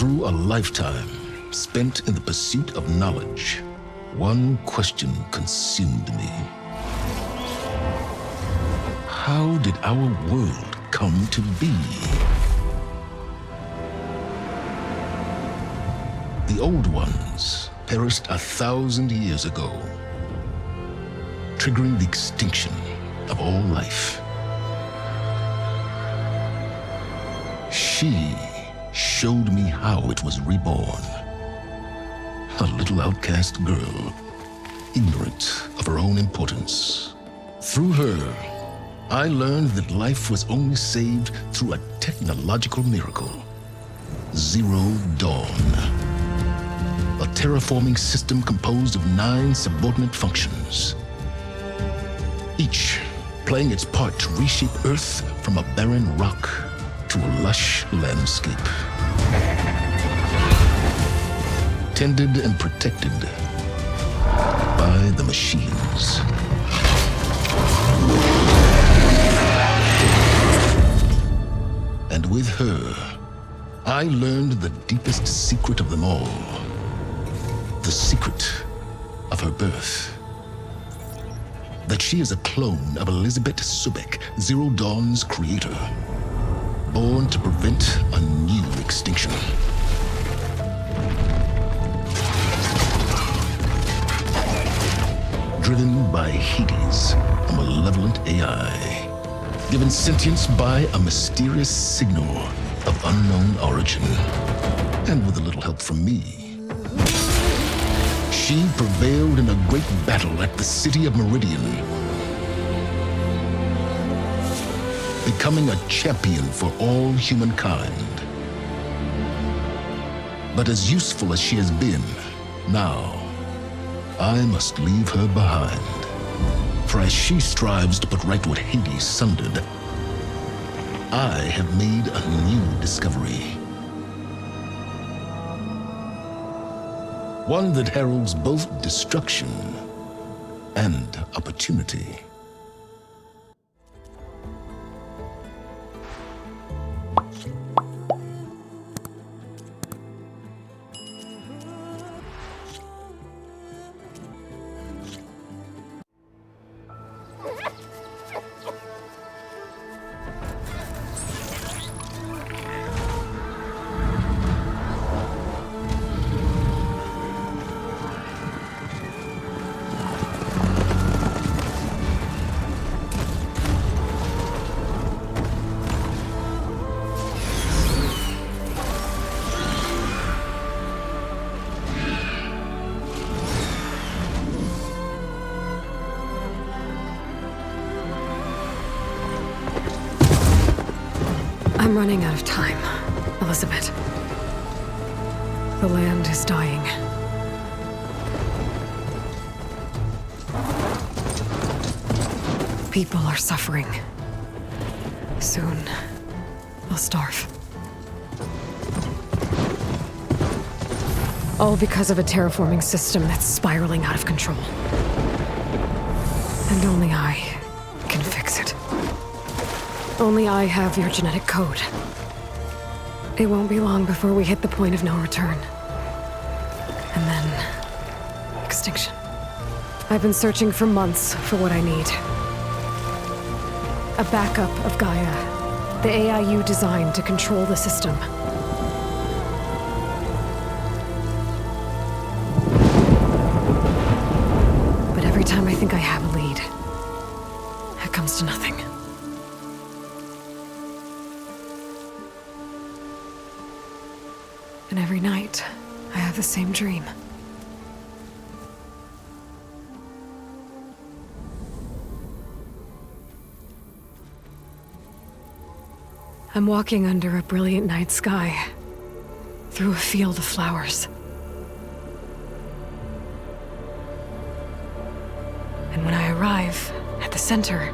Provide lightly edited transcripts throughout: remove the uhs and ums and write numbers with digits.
Through a lifetime spent in the pursuit of knowledge, one question consumed me. How did our world come to be? The old ones perished 1,000 years ago, triggering the extinction of all life. She showed me how it was reborn. A little outcast girl, ignorant of her own importance. Through her, I learned that life was only saved through a technological miracle. Zero Dawn. A terraforming system composed of 9 subordinate functions, each playing its part to reshape Earth from a barren rock to a lush landscape. Tended and protected by the machines. And with her, I learned the deepest secret of them all. The secret of her birth. That she is a clone of Elizabeth Subek, Zero Dawn's creator. Born to prevent a new extinction. Driven by Hades, a malevolent AI. Given sentience by a mysterious signal of unknown origin. And with a little help from me, she prevailed in a great battle at the city of Meridian, becoming a champion for all humankind. But as useful as she has been, now I must leave her behind. For as she strives to put right what Hades sundered, I have made a new discovery. One that heralds both destruction and opportunity. I'm running out of time, Elizabeth. The land is dying. People are suffering. Soon, they'll starve. All because of a terraforming system that's spiraling out of control. And only I can fix it. Only I have your genetic code. It won't be long before we hit the point of no return. And then... extinction. I've been searching for months for what I need. A backup of Gaia, the AI you designed to control the system. But every time I think I have a lead, it comes to nothing. And every night, I have the same dream. I'm walking under a brilliant night sky, through a field of flowers. And when I arrive at the center,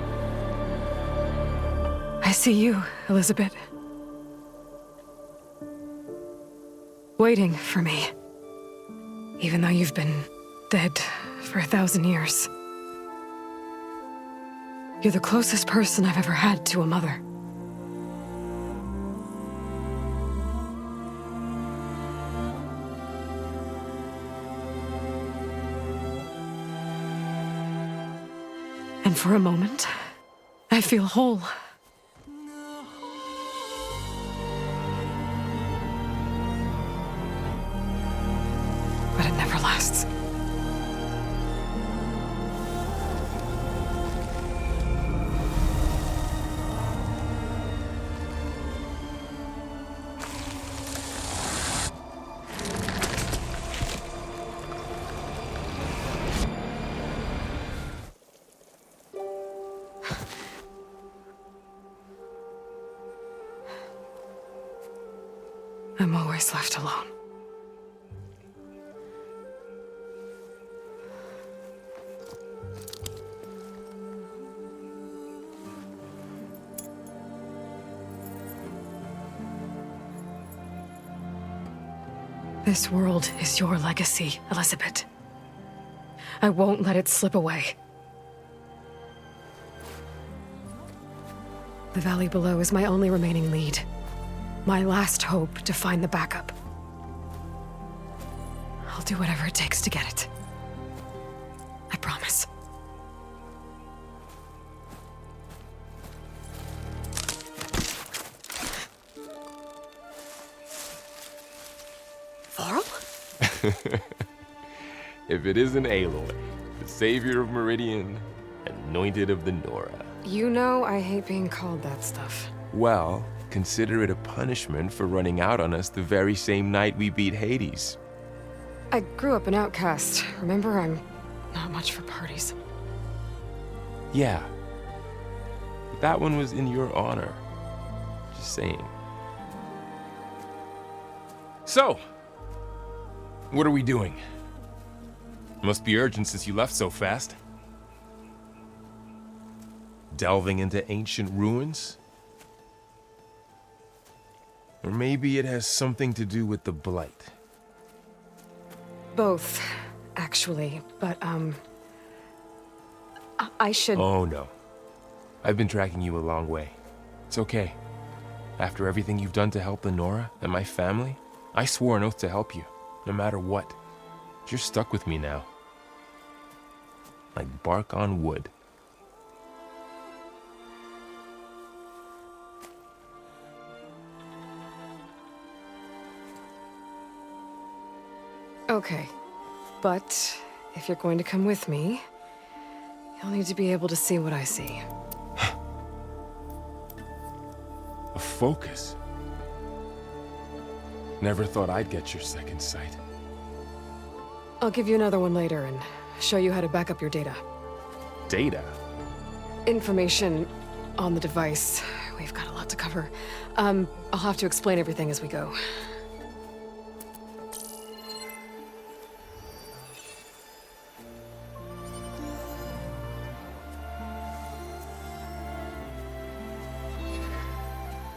I see you, Elizabeth. Waiting for me, even though you've been dead for 1,000 years. You're the closest person I've ever had to a mother. for a moment, I feel whole. But it never lasts. I'm always left alone. This world is your legacy, Elizabeth. I won't let it slip away. The valley below is my only remaining lead. My last hope to find the backup. I'll do whatever it takes to get it. I promise. Varl? If it isn't Aloy, the savior of Meridian, anointed of the Nora. You know I hate being called that stuff. Well, consider it a punishment for running out on us the very same night we beat Hades. I grew up an outcast. Remember, I'm not much for parties. Yeah. But that one was in your honor. Just saying. So, what are we doing? Must be urgent since you left so fast. Delving into ancient ruins? Or maybe it has something to do with the Blight. Both, actually, but, I should... Oh, no. I've been tracking you a long way. It's okay. After everything you've done to help the Nora and my family, I swore an oath to help you, no matter what. You're stuck with me now. Like bark on wood. Okay, but if you're going to come with me, you'll need to be able to see what I see. A focus? Never thought I'd get your second sight. I'll give you another one later and show you how to back up your data. Data? Information on the device. We've got a lot to cover. I'll have to explain everything as we go.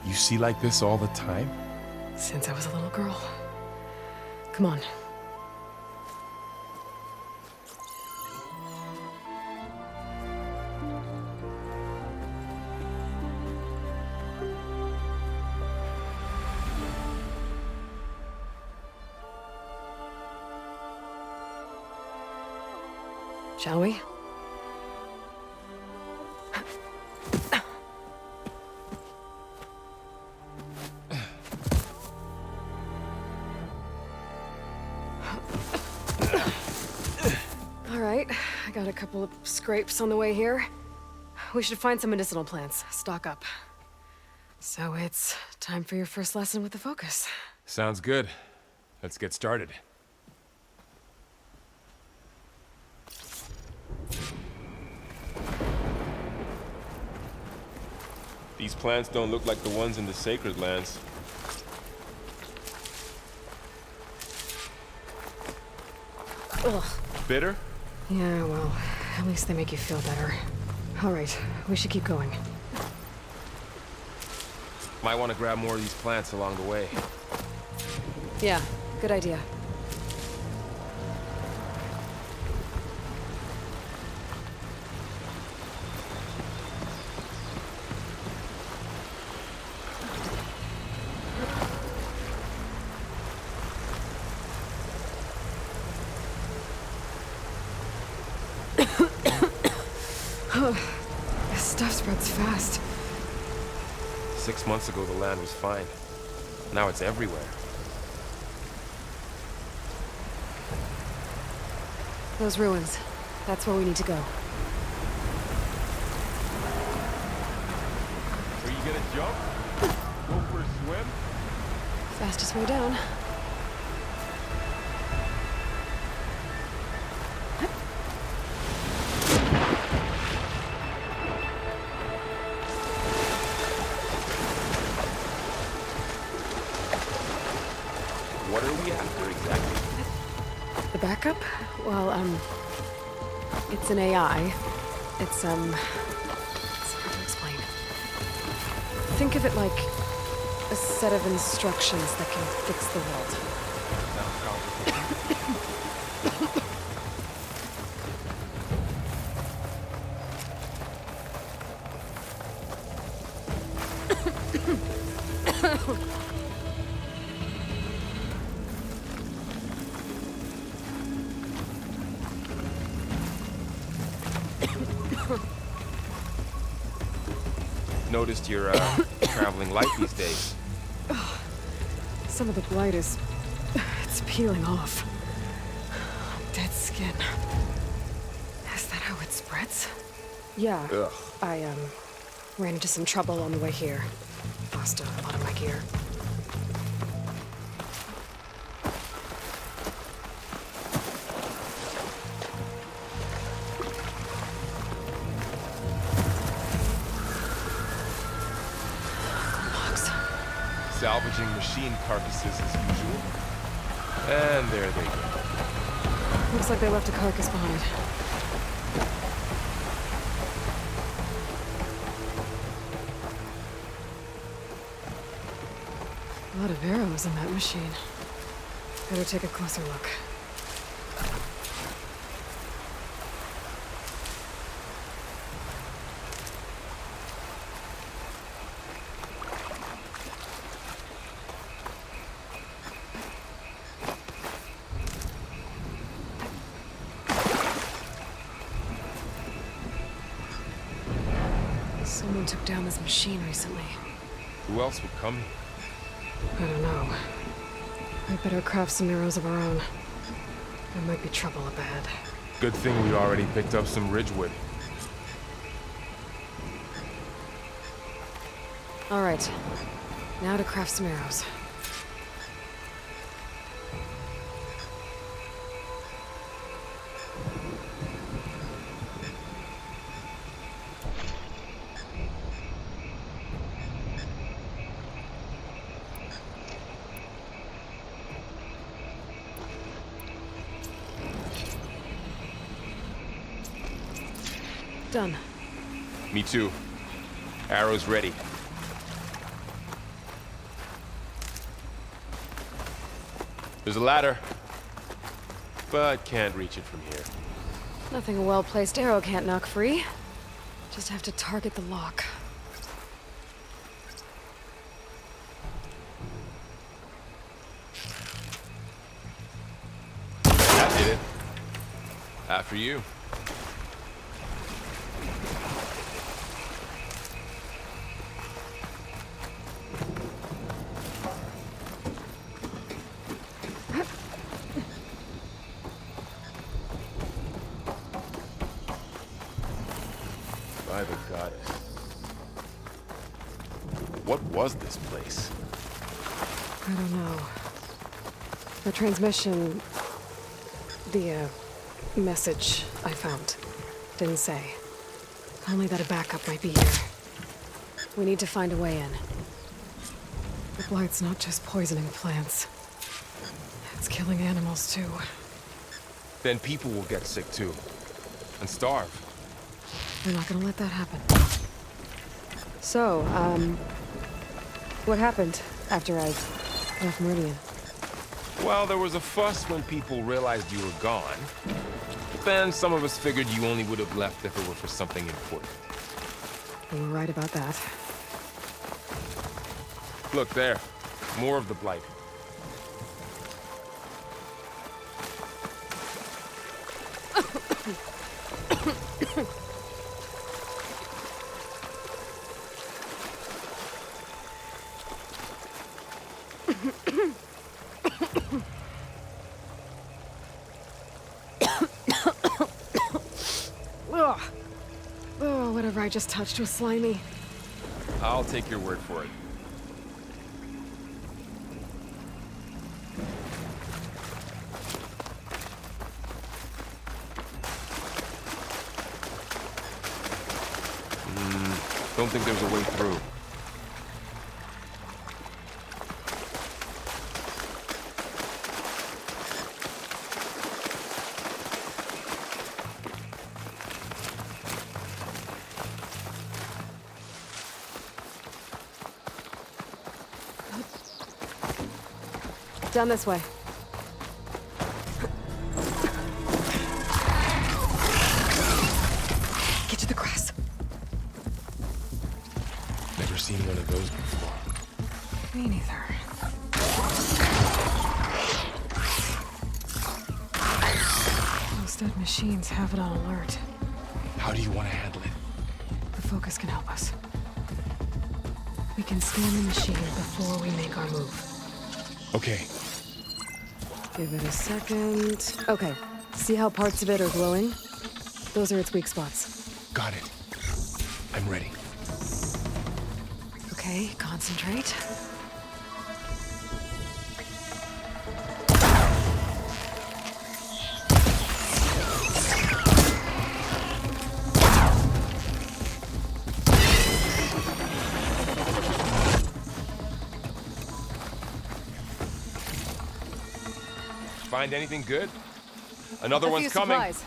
You see like this all the time? Since I was a little girl. Come on. Shall we? All right, I got a couple of scrapes on the way here. We should find some medicinal plants, stock up. So it's time for your first lesson with the focus. Sounds good. Let's get started. These plants don't look like the ones in the Sacred Lands. Ugh. Bitter? Yeah, well, at least they make you feel better. All right, we should keep going. Might want to grab more of these plants along the way. Yeah, good idea. This stuff spreads fast. 6 months ago, the land was fine. Now it's everywhere. Those ruins. That's where we need to go. Are you gonna jump? Go for a swim? Fastest way down. What are we after exactly? The backup? Well, it's an AI. It's hard to explain. Think of it like a set of instructions that can fix the world. Sounds complicated. Noticed you're traveling light these days. Some of the blight is... it's peeling off. Dead skin. Is that how it spreads? Yeah. Ugh. I, ran into some trouble on the way here. Lost a lot of my gear. Salvaging machine carcasses as usual. And there they go. Looks like they left a carcass behind. A lot of arrows in that machine. Better take a closer look. Someone took down this machine recently. Who else would come? I don't know. We'd better craft some arrows of our own. There might be trouble up ahead. Good thing we already picked up some ridgewood. All right. Now to craft some arrows. Done. Me too. Arrows ready. There's a ladder, but can't reach it from here. Nothing a well-placed arrow can't knock free. Just have to target the lock. That did it. After you. By the goddess. What was this place? I don't know. The transmission... the, message I found didn't say. Only that a backup might be here. We need to find a way in. The blight's not just poisoning plants. It's killing animals, too. Then people will get sick too. And starve. We're not gonna let that happen. So, what happened after I left Meridian? Well, there was a fuss when people realized you were gone. But then some of us figured you only would have left if it were for something important. You were right about that. Look there. More of the blight. just touched was slimy. I'll take your word for it. Don't think there's a way through. Down this way. Get to the grass. Never seen one of those before. Me neither. Those dead machines have it on alert. How do you want to handle it? The focus can help us. We can scan the machine before we make our move. Okay. Give it a second. Okay. See how parts of it are glowing? Those are its weak spots. Got it. I'm ready. Okay, concentrate. Find anything good? Another A one's few coming. supplies.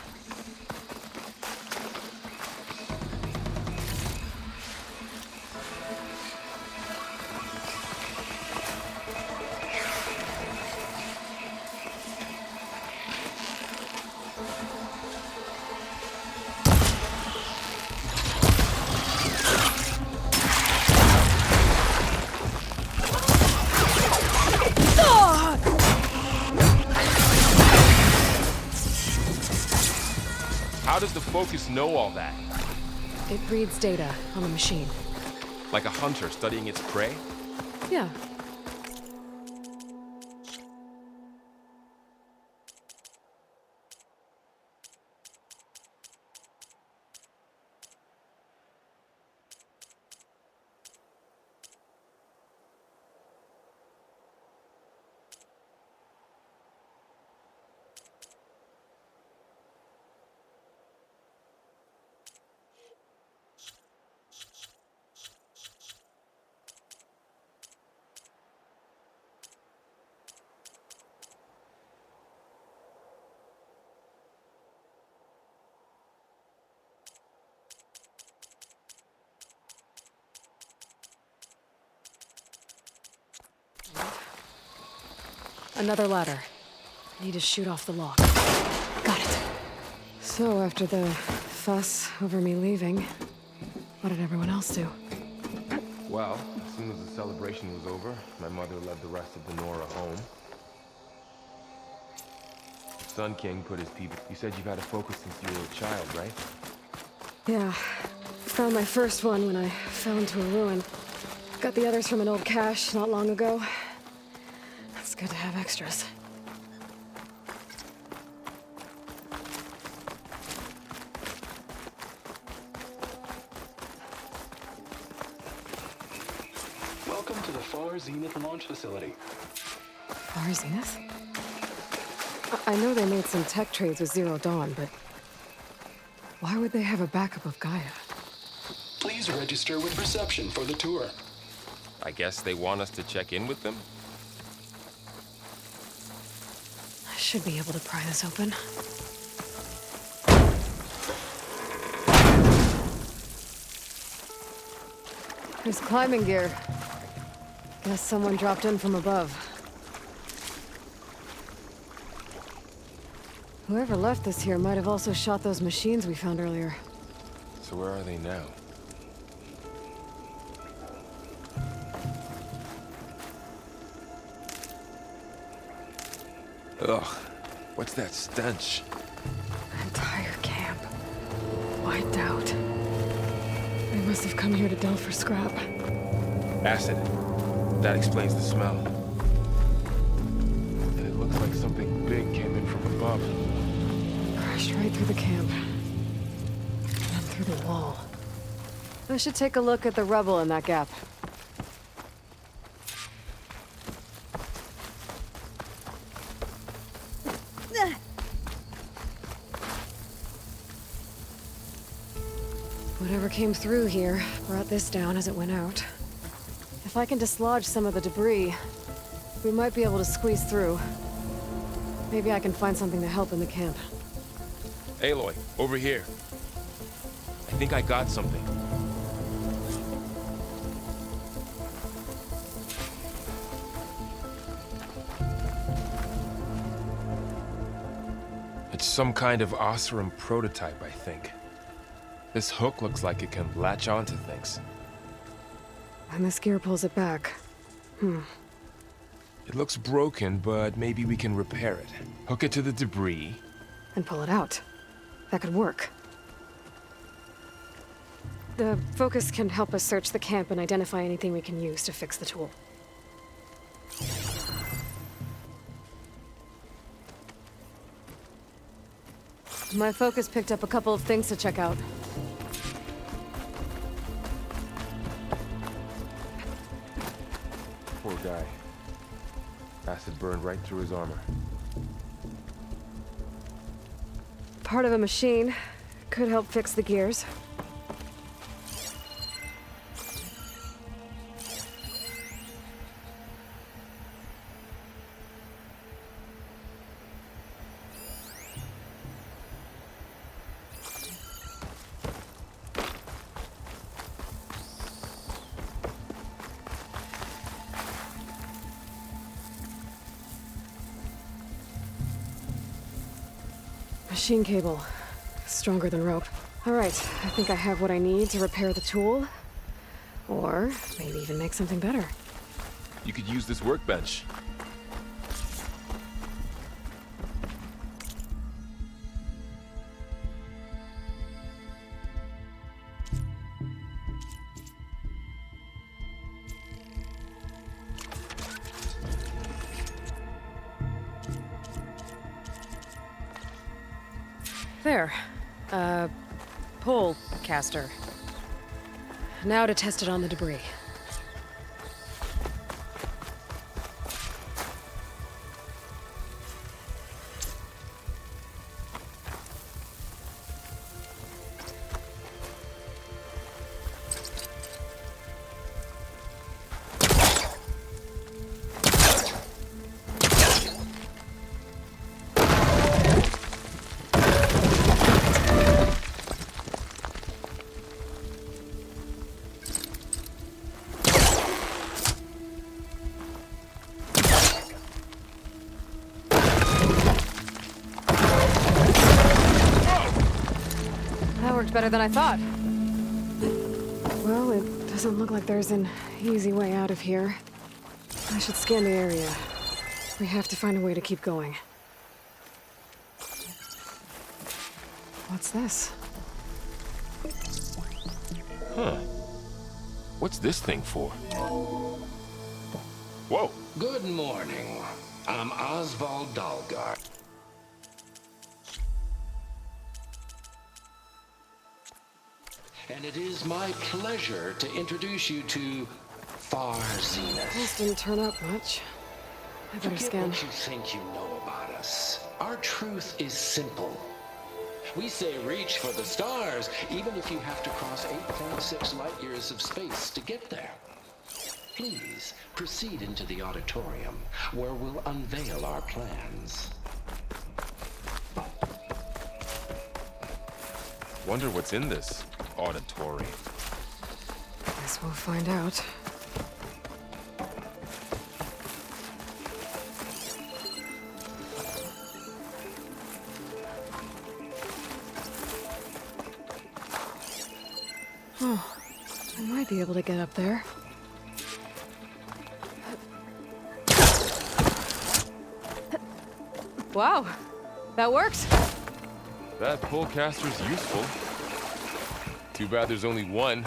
How does the focus know all that? It reads data on the machine. Like a hunter studying its prey? Yeah. Another ladder. Need to shoot off the lock. Got it. So after the fuss over me leaving, what did everyone else do? Well, as soon as the celebration was over, my mother led the rest of the Nora home. Sun King put his people... You said you've had a focus since you were a child, right? Yeah. Found my first one when I fell into a ruin. Got the others from an old cache not long ago. It's good to have extras. Welcome to the Far Zenith launch facility. Far Zenith? I know they made some tech trades with Zero Dawn, but why would they have a backup of Gaia? Please register with reception for the tour. I guess they want us to check in with them? I should be able to pry this open. There's climbing gear. Guess someone dropped in from above. Whoever left this here might have also shot those machines we found earlier. So where are they now? Ugh, what's that stench? Entire camp. Wiped out. They must have come here to delve for scrap. Acid. That explains the smell. And it looks like something big came in from above. Crashed right through the camp. And through the wall. I should take a look at the rubble in that gap. Whatever came through here brought this down as it went out. If I can dislodge some of the debris, we might be able to squeeze through. Maybe I can find something to help in the camp. Aloy, over here. I think I got something. It's some kind of Oseram prototype, I think. This hook looks like it can latch onto things. And this gear pulls it back. It looks broken, but maybe we can repair it. Hook it to the debris. And pull it out. That could work. The focus can help us search the camp and identify anything we can use to fix the tool. My focus picked up a couple of things to check out. Poor guy. Acid burned right through his armor. Part of a machine. Could help fix the gears. Machine cable. Stronger than rope. All right, I think I have what I need to repair the tool. Or maybe even make something better. You could use this workbench. There. Pole caster. Now to test it on the debris. Better than I thought. Well, it doesn't look like there's an easy way out of here. I should scan the area. We have to find a way to keep going. What's this? Huh. What's this thing for? Whoa! Good morning. I'm Oswald Dalgar. And it is my pleasure to introduce you to Far Zenith. This didn't turn up much. I better Forget scan. what you think you know about us. Our truth is simple. We say reach for the stars, even if you have to cross 8.6 light years of space to get there. Please proceed into the auditorium, where we'll unveil our plans. Wonder what's in this auditorium. Guess we'll find out. Oh, I might be able to get up there. Wow, that worked. That pull caster's useful. Too bad there's only one.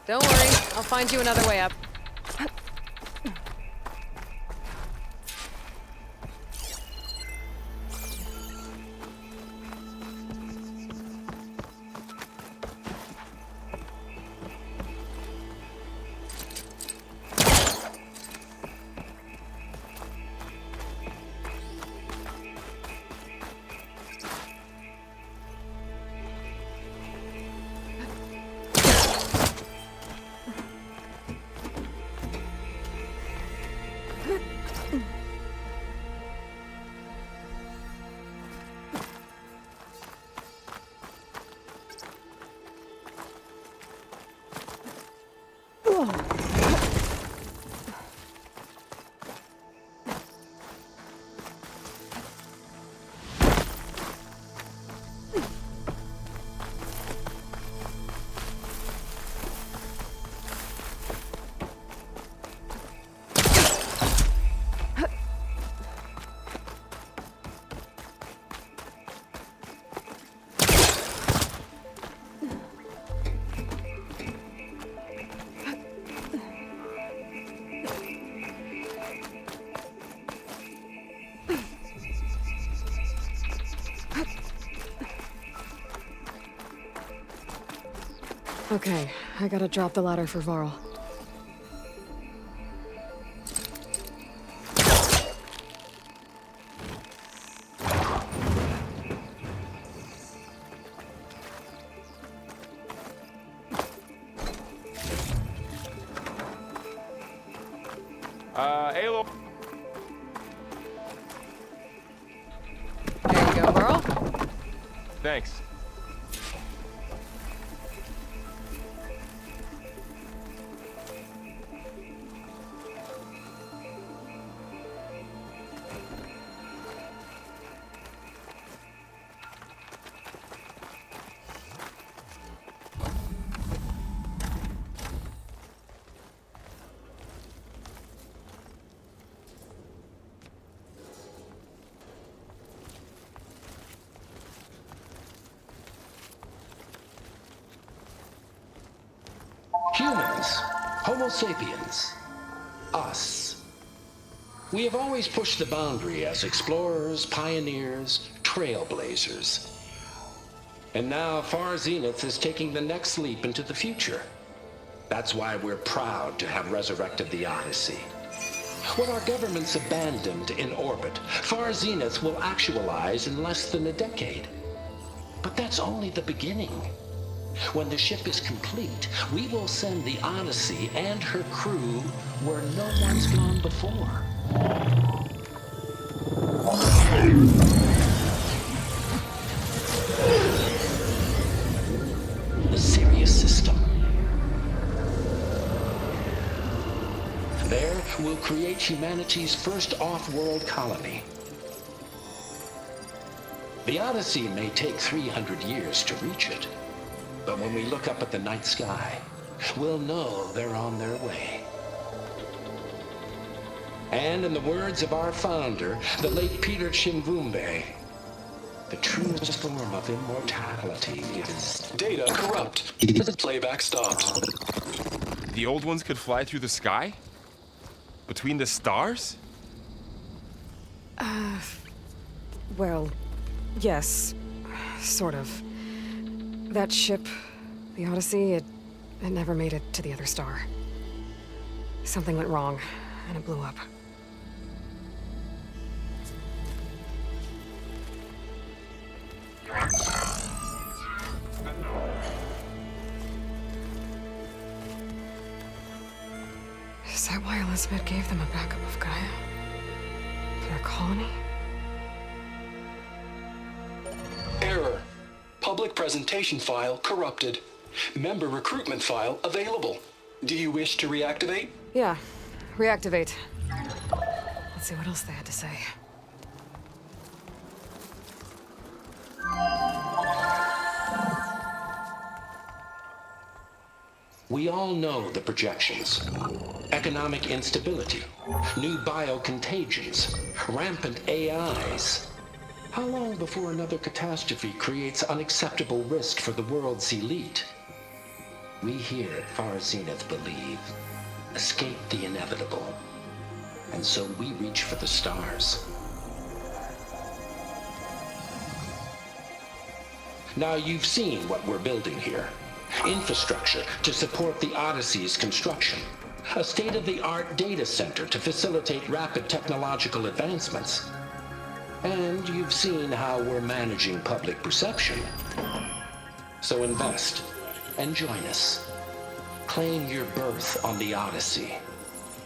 Don't worry, I'll find you another way up. Okay, I gotta drop the ladder for Varl. Aloy. There you go, Varl. Thanks. Humans, Homo sapiens, us. We have always pushed the boundary as explorers, pioneers, trailblazers. And now Far Zenith is taking the next leap into the future. That's why we're proud to have resurrected the Odyssey. What our governments abandoned in orbit, Far Zenith will actualize in less than a decade. But that's only the beginning. When the ship is complete, we will send the Odyssey and her crew where no one's gone before. The Sirius system. There, we'll create humanity's first off-world colony. The Odyssey may take 300 years to reach it. But when we look up at the night sky, we'll know they're on their way. And in the words of our founder, the late Peter Chimvumbe, the truest form of immortality is... Data corrupt. Playback stopped. The old ones could fly through the sky? Between the stars? Well, yes. Sort of. That ship, the Odyssey, it never made it to the other star. Something went wrong, and it blew up. Is that why Elizabeth gave them a backup of Gaia? For their colony? Error. Public presentation file corrupted. Member recruitment file available. Do you wish to reactivate? Yeah, reactivate. Let's see what else they had to say. We all know the projections. Economic instability, new biocontagions, rampant AIs. How long before another catastrophe creates unacceptable risk for the world's elite? We here at Far Zenith believe, escape the inevitable. And so we reach for the stars. Now you've seen what we're building here. Infrastructure to support the Odyssey's construction. A state-of-the-art data center to facilitate rapid technological advancements. And you've seen how we're managing public perception. So invest and join us. Claim your berth on the Odyssey.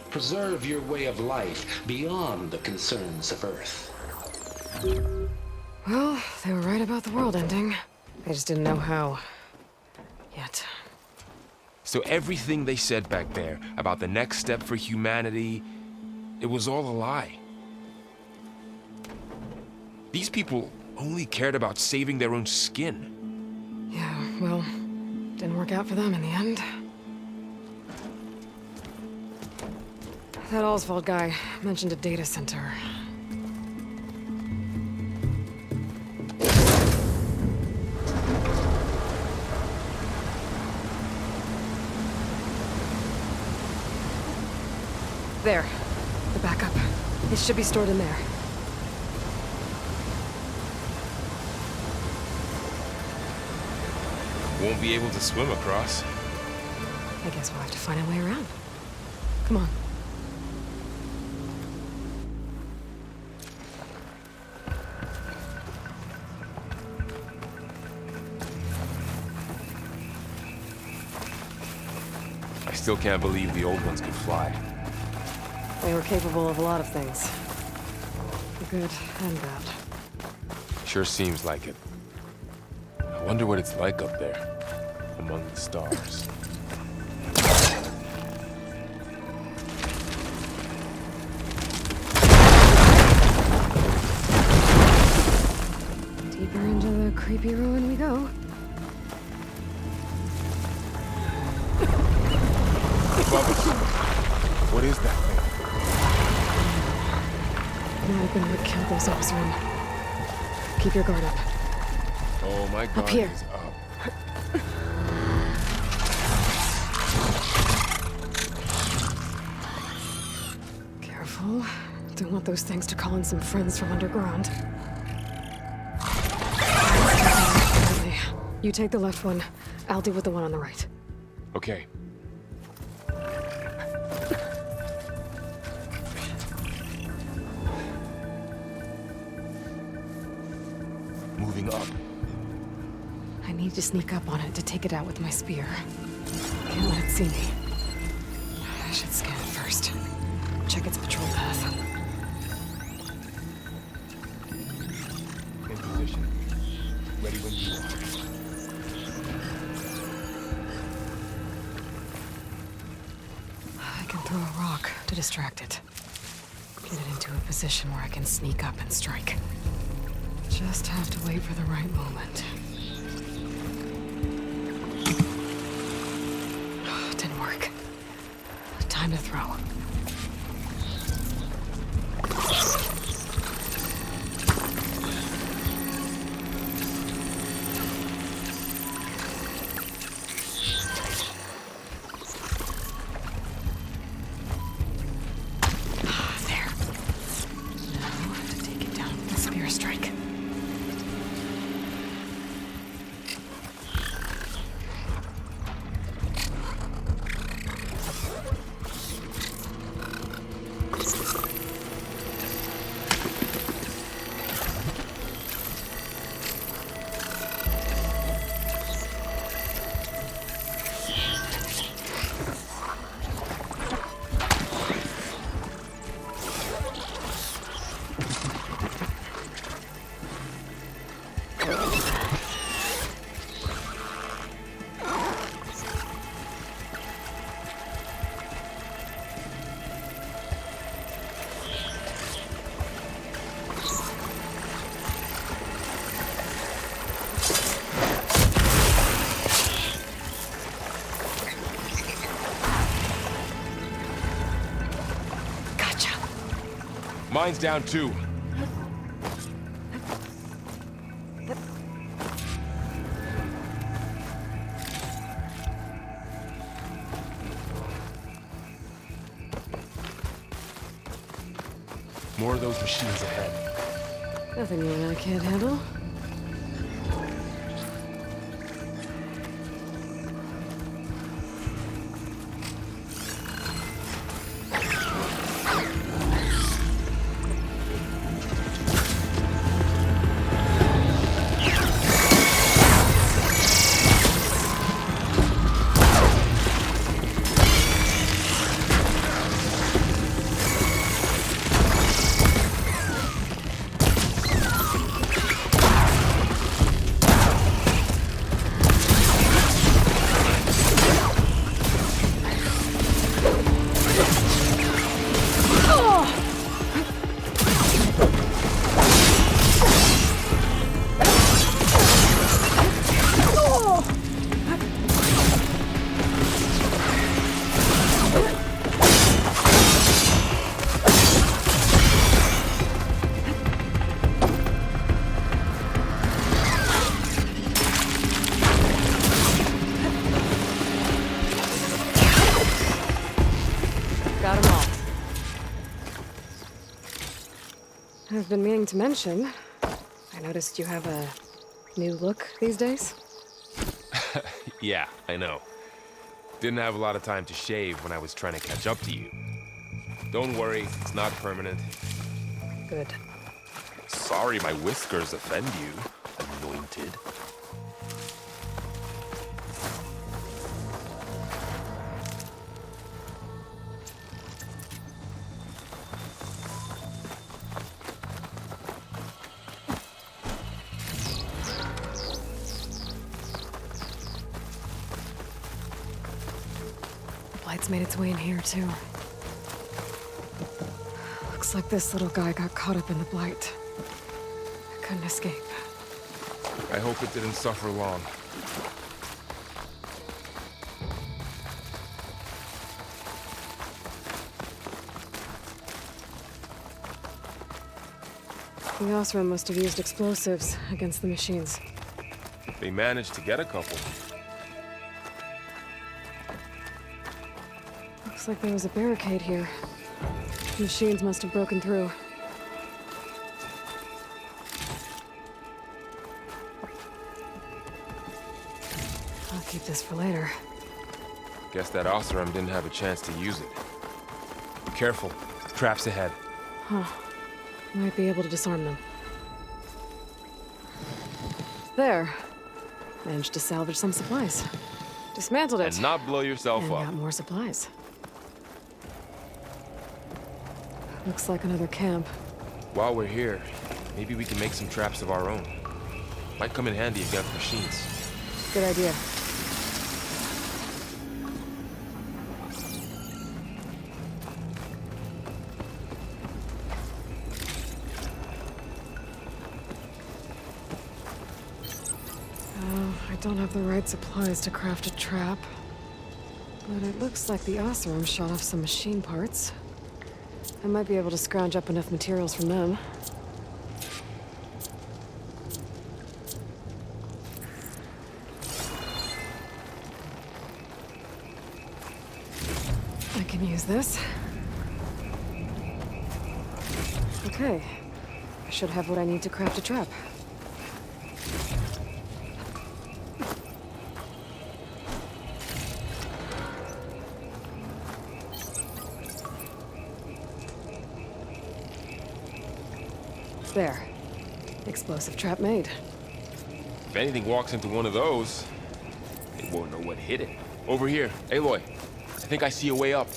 Preserve your way of life beyond the concerns of Earth. Well, they were right about the world ending. They just didn't know how. Yet. So everything they said back there about the next step for humanity, it was all a lie. These people only cared about saving their own skin. Yeah, well, didn't work out for them in the end. That Oswald guy mentioned a data center. There. The backup. It should be stored in there. Won't be able to swim across. I guess we'll have to find a way around. Come on. I still can't believe the old ones could fly. They were capable of a lot of things. Good and bad. Sure seems like it. I wonder what it's like up there, among the stars. Deeper into the creepy ruin we go. Above us. What is that thing? Might have been what killed those Oxygen. Keep your guard up. Oh, my God here. is up. Careful. Don't want those things to call in some friends from underground. You take the left one. I'll deal with the one on the right. Okay. Moving up. I need to sneak up on it to take it out with my spear. Can't let it see me. I should scan it first. Check its patrol path. In position. Ready when you are. I can throw a rock to distract it. Get it into a position where I can sneak up and strike. Just have to wait for the right moment. Didn't work. Time to throw. There. Now, take it down with a spear strike. Mine's down too. More of those machines ahead. Nothing you and I can't handle. Got them all. I've been meaning to mention, I noticed you have a new look these days. Yeah, I know. Didn't have a lot of time to shave when I was trying to catch up to you. Don't worry, it's not permanent. Good. Sorry my whiskers offend you, anointed. Light's made its way in here, too. Looks like this little guy got caught up in the blight. Couldn't escape. I hope it didn't suffer long. The Osram must have used explosives against the machines. They managed to get a couple. Looks like there was a barricade here. The machines must have broken through. I'll keep this for later. Guess that Osram didn't have a chance to use it. Be careful. Traps ahead. Huh. Might be able to disarm them. There. Managed to salvage some supplies. Dismantled it. And not blow yourself And up. got more supplies. Looks like another camp. While we're here, maybe we can make some traps of our own. Might come in handy against machines. Good idea. I don't have the right supplies to craft a trap. But it looks like the Osram shot off some machine parts. I might be able to scrounge up enough materials from them. I can use this. Okay. I should have what I need to craft a trap. There. Explosive trap made. If anything walks into one of those, they won't know what hit it. Over here, Aloy. I think I see a way up.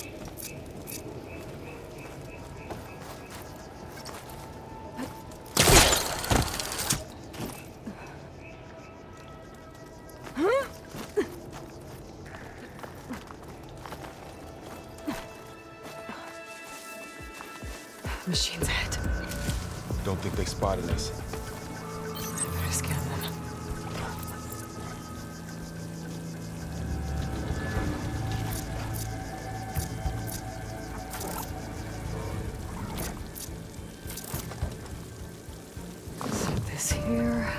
Machines ahead. Don't think they spotted us. I better scan them. Set this here.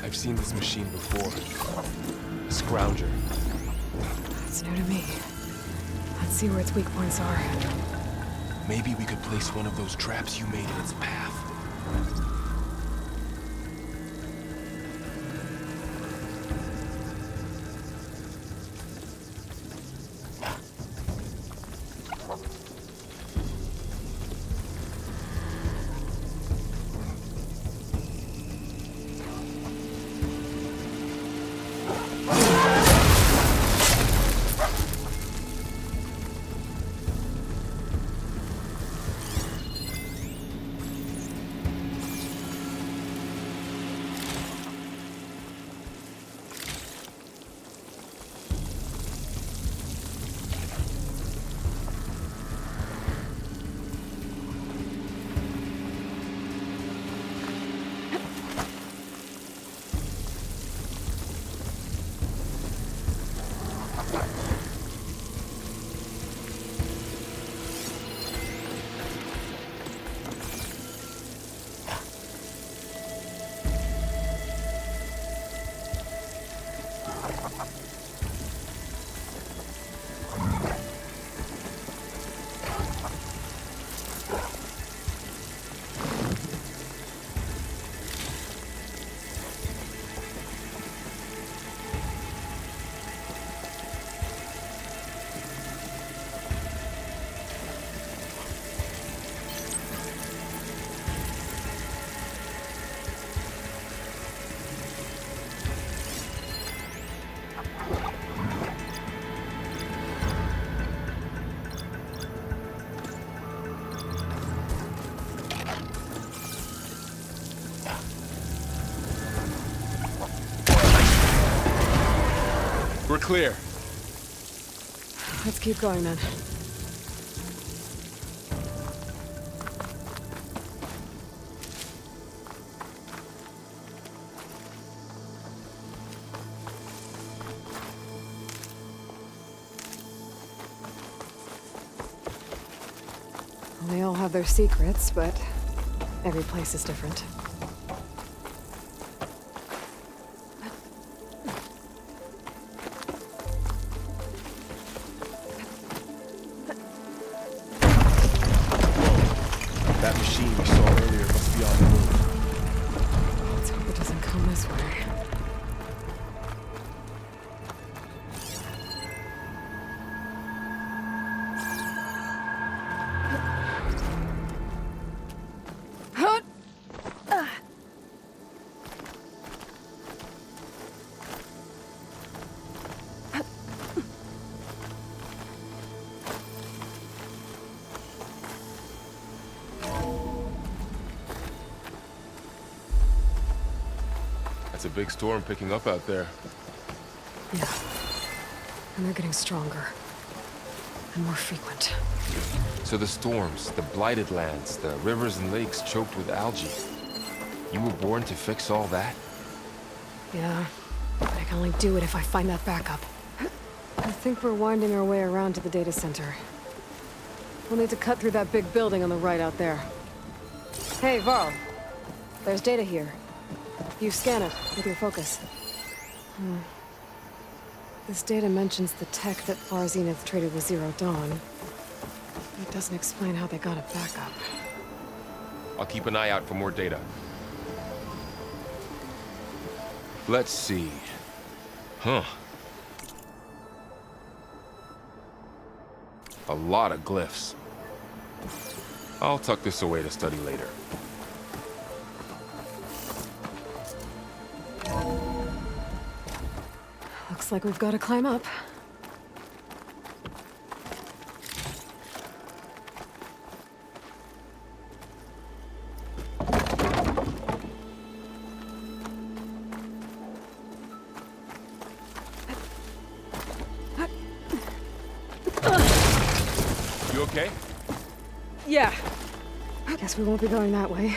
I've seen this machine before. A scrounger. It's new to me. Let's see where its weak points are. Maybe we could place one of those traps you made in its path. We're clear. Let's keep going then. They all have their secrets, but every place is different. That machine we saw earlier must be on the move. Let's hope it doesn't come this way. It's a big storm picking up out there. Yeah. And they're getting stronger. And more frequent. So the storms, the blighted lands, the rivers and lakes choked with algae. You were born to fix all that? Yeah. But I can only do it if I find that backup. I think we're winding our way around to the data center. We'll need to cut through that big building on the right out there. Hey, Varl. There's data here. You scan it with your focus. This data mentions the tech that Far Zenith traded with Zero Dawn. It doesn't explain how they got it back up. I'll keep an eye out for more data. Let's see. Huh. A lot of glyphs. I'll tuck this away to study later. Looks like we've got to climb up. You okay? Yeah. Guess we won't be going that way.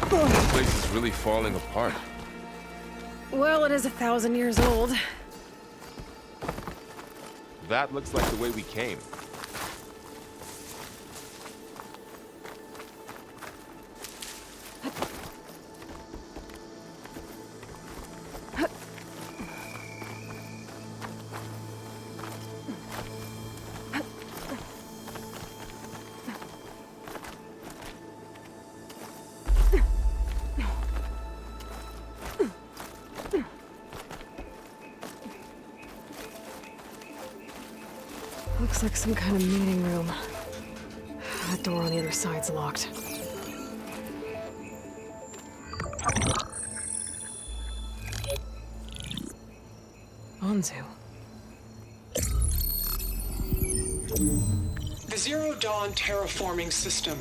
This place is really falling apart. Well, it is 1,000 years old. That looks like the way we came. Looks like some kind of meeting room. That door on the other side's locked. Anzu. The Zero Dawn terraforming system,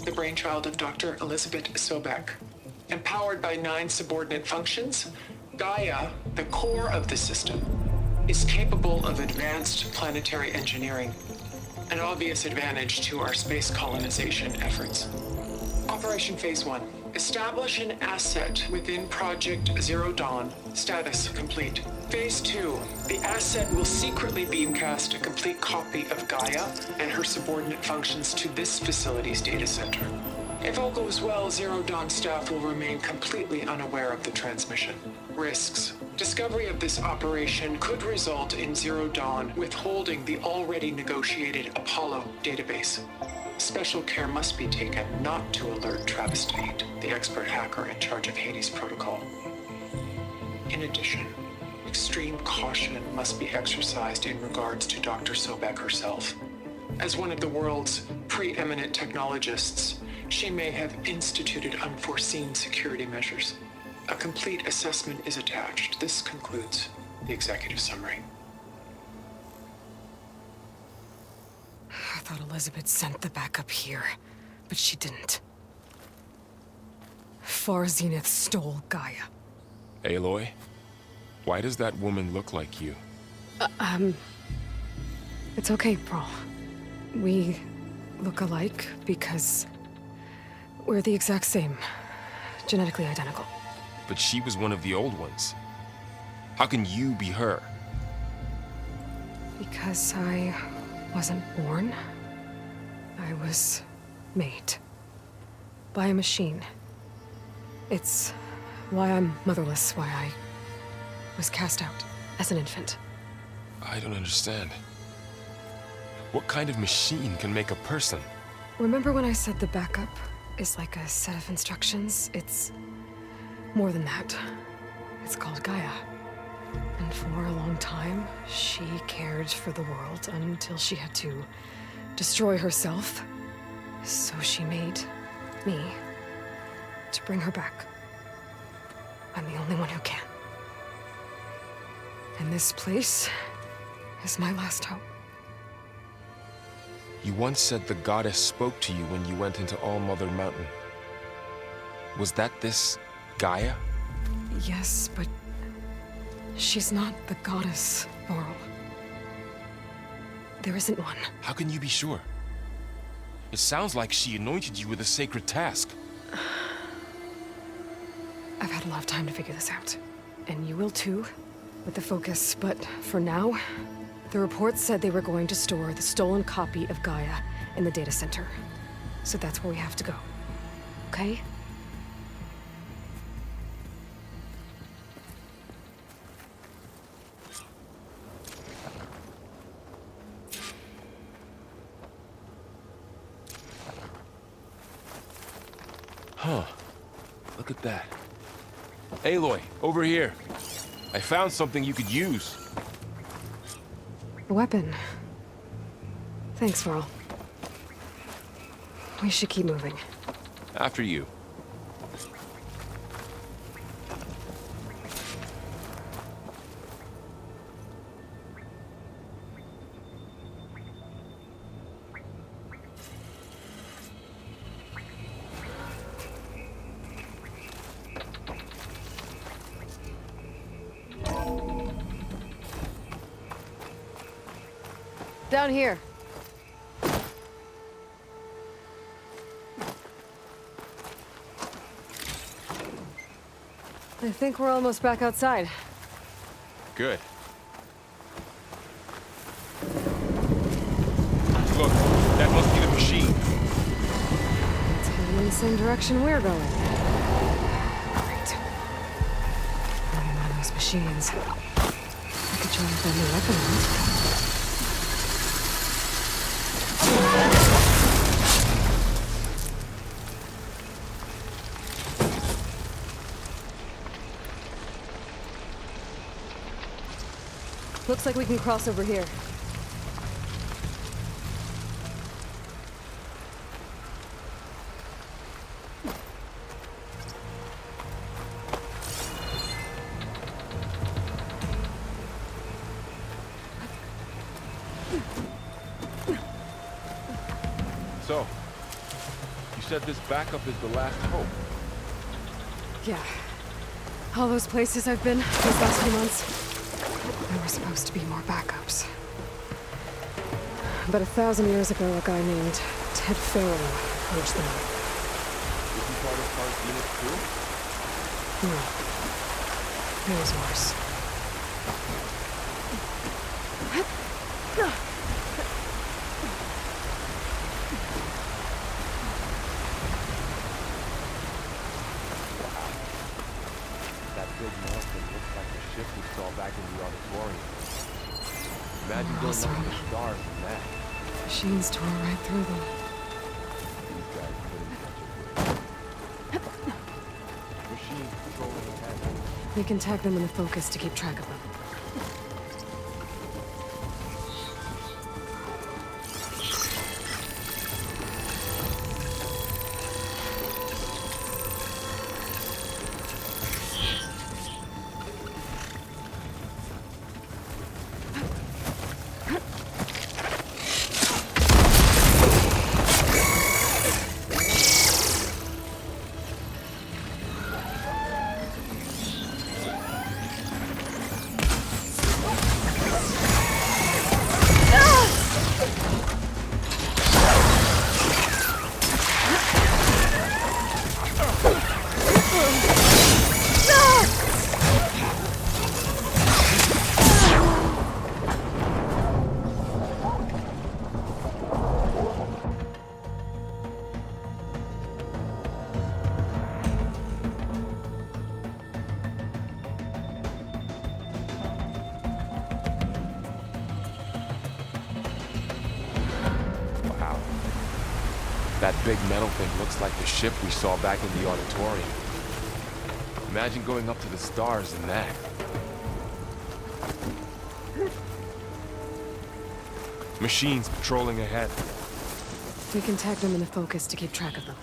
the brainchild of Dr. Elizabeth Sobek. Empowered by 9 subordinate functions, Gaia, the core of the system, is capable of advanced planetary engineering, an obvious advantage to our space colonization efforts. Operation Phase 1. Establish an asset within Project Zero Dawn. Status complete. Phase 2. The asset will secretly beamcast a complete copy of Gaia and her subordinate functions to this facility's data center. If all goes well, Zero Dawn staff will remain completely unaware of the transmission. Risks. Discovery of this operation could result in Zero Dawn withholding the already negotiated Apollo database. Special care must be taken not to alert Travis Tate, the expert hacker in charge of Hades Protocol. In addition, extreme caution must be exercised in regards to Dr. Sobek herself. As one of the world's preeminent technologists, she may have instituted unforeseen security measures. A complete assessment is attached. This concludes the executive summary. thought Elizabeth sent the backup here, but she didn't. Far Zenith stole Gaia. Aloy? Why does that woman look like you? It's okay, Pearl. We look alike because we're the exact same. Genetically identical. But she was one of the old ones. How can you be her? Because I wasn't born. I was made. By a machine. It's why I'm motherless, why I was cast out as an infant. I don't understand. What kind of machine can make a person? Remember when I said the backup is like a set of instructions? It's more than that. It's called Gaia. And for a long time, she cared for the world until she had to destroy herself. So she made me to bring her back. I'm the only one who can. And this place is my last hope. You once said the goddess spoke to you when you went into All-Mother Mountain. Was that this Gaia? Yes, but she's not the goddess, Laurel. There isn't one. How can you be sure? It sounds like she anointed you with a sacred task. I've had a lot of time to figure this out. And you will too, with the focus. But for now, the reports said they were going to store the stolen copy of Gaia in the data center. So that's where we have to go. Okay? Huh. Look at that. Aloy, over here. I found something you could use. A weapon. Thanks, Laurel. We should keep moving. After you. Down here. I think we're almost back outside. Good. Look, that must be the machine. It's heading in the same direction we're going. Great. Maybe one of those machines. I could try with that new weapon on. Looks like we can cross over here. So, you said this backup is the last hope. Yeah. All those places I've been these last few months. There were supposed to be more backups. But 1,000 years ago, a guy named Ted Farrow forged them. Is he part of Protagonist too? No. It was worse. That big mountain looks like the ship we saw back in the auditorium. Imagine going up to the stars in that. Machines tore right through them. These guys couldn't catch a break. Machines controlling the head. We can tag them in the focus to keep track of them. That big metal thing looks like the ship we saw back in the auditorium. Imagine going up to the stars in that. Machines patrolling ahead. We can tag them in the focus to keep track of them.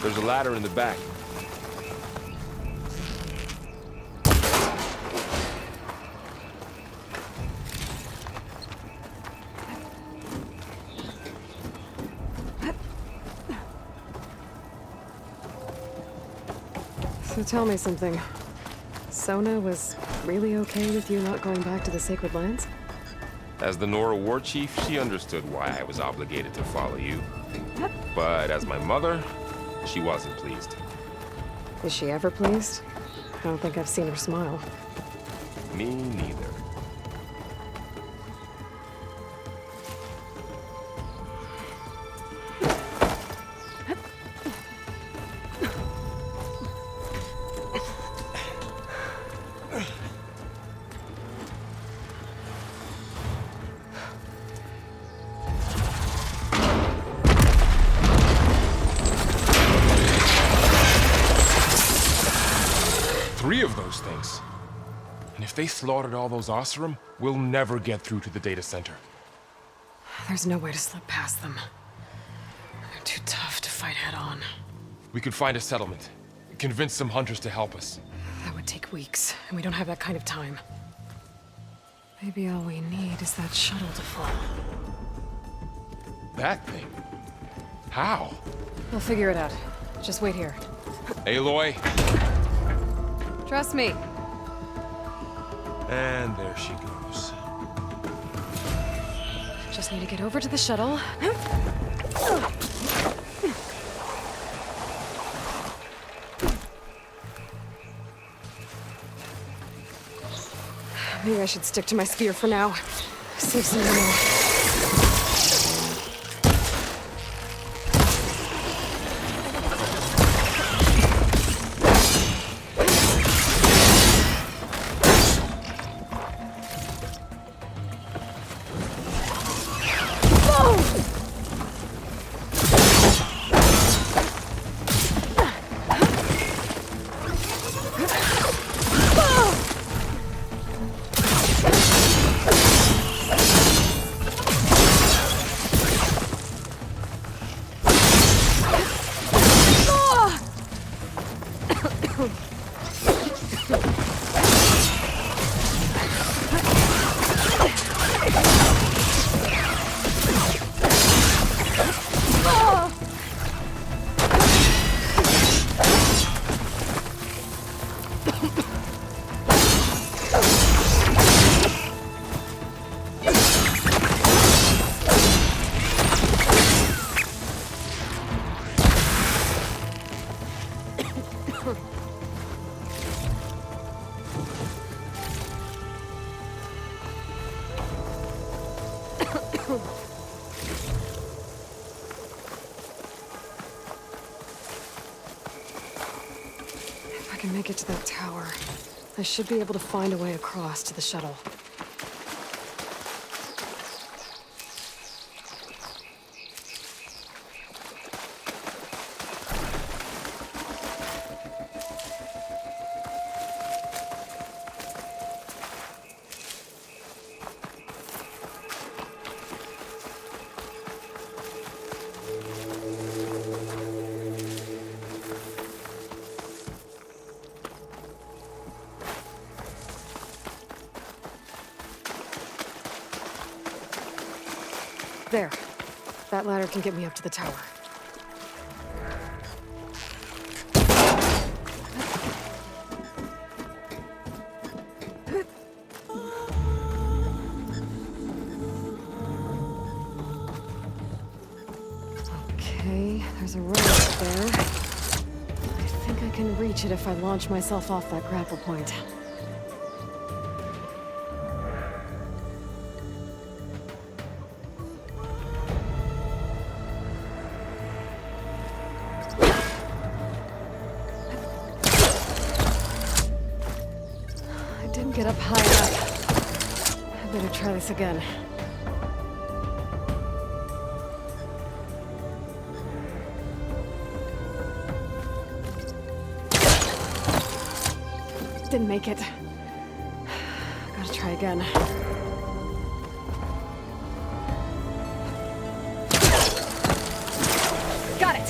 There's a ladder in the back. So tell me something. Sona was really okay with you not going back to the Sacred Lands? As the Nora war chief, she understood why I was obligated to follow you. But as my mother, she wasn't pleased. Is she ever pleased? I don't think I've seen her smile. Me neither. Three of those things. And if they slaughtered all those Oseram, we'll never get through to the data center. There's no way to slip past them. They're too tough to fight head-on. We could find a settlement. Convince some hunters to help us. That would take weeks, and we don't have that kind of time. Maybe all we need is that shuttle to fall. That thing? How? We'll figure it out. Just wait here. Aloy. Trust me. And there she goes. Just need to get over to the shuttle. Maybe I should stick to my spear for now. Save some ammo. If I can make it to that tower, I should be able to find a way across to the shuttle. There. That ladder can get me up to the tower. Okay, there's a rope there. I think I can reach it if I launch myself off that grapple point. Get up high enough. I better try this again. Didn't make it. Gotta try again. Got it!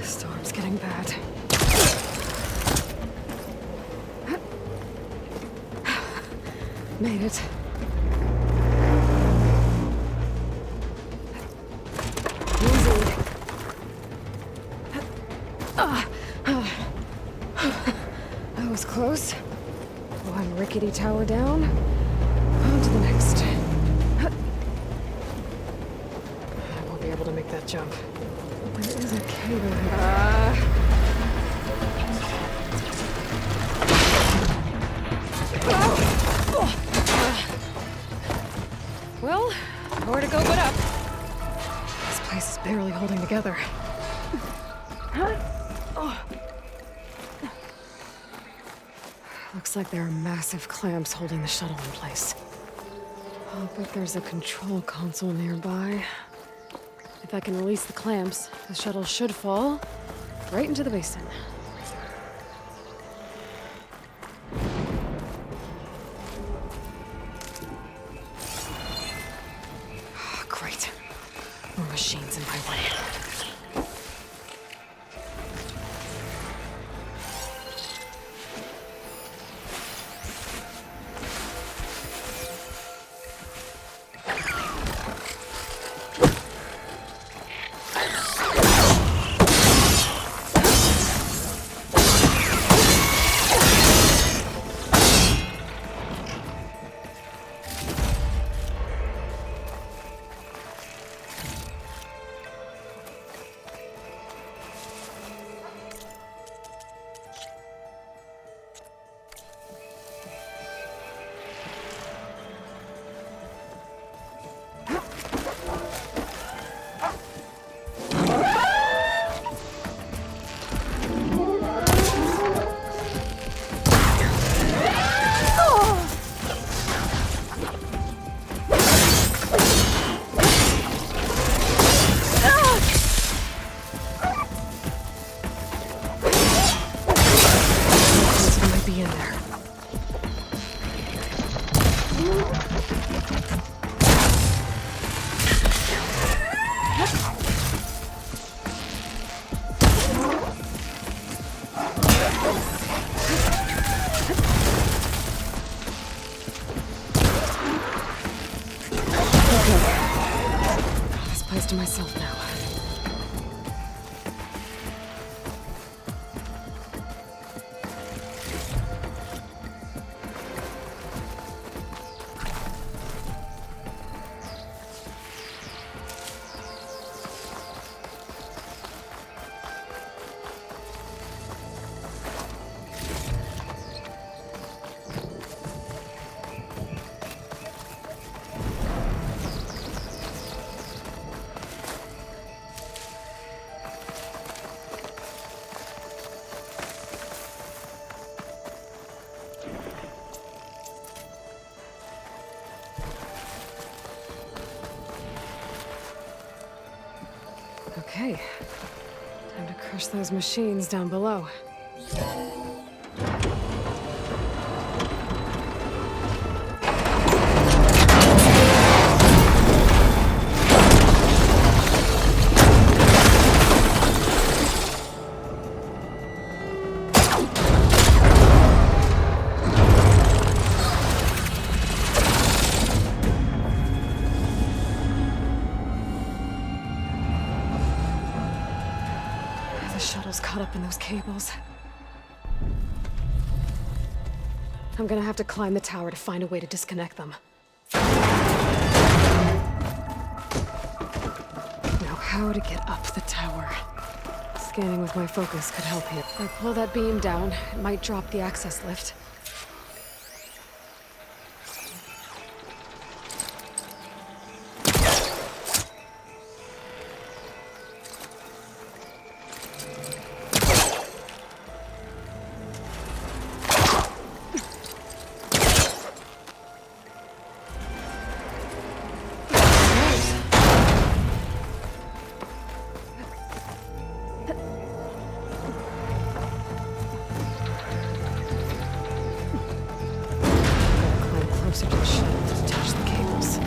Storm's getting bad. Made it. Easy. That was close. One rickety tower down. On to the next. I won't be able to make that jump. There is a cave over here. Well, nowhere to go but up. This place is barely holding together. Looks like there are massive clamps holding the shuttle in place. I'll bet there's a control console nearby. If I can release the clamps, the shuttle should fall right into the basin. Oh, great. More machines in my way. this to myself now. Okay. Time to crush those machines down below. The shuttle's caught up in those cables. I'm gonna have to climb the tower to find a way to disconnect them. Now, how to get up the tower? Scanning with my focus could help here. If I pull that beam down, it might drop the access lift. Closer to the shuttle to touch the cables.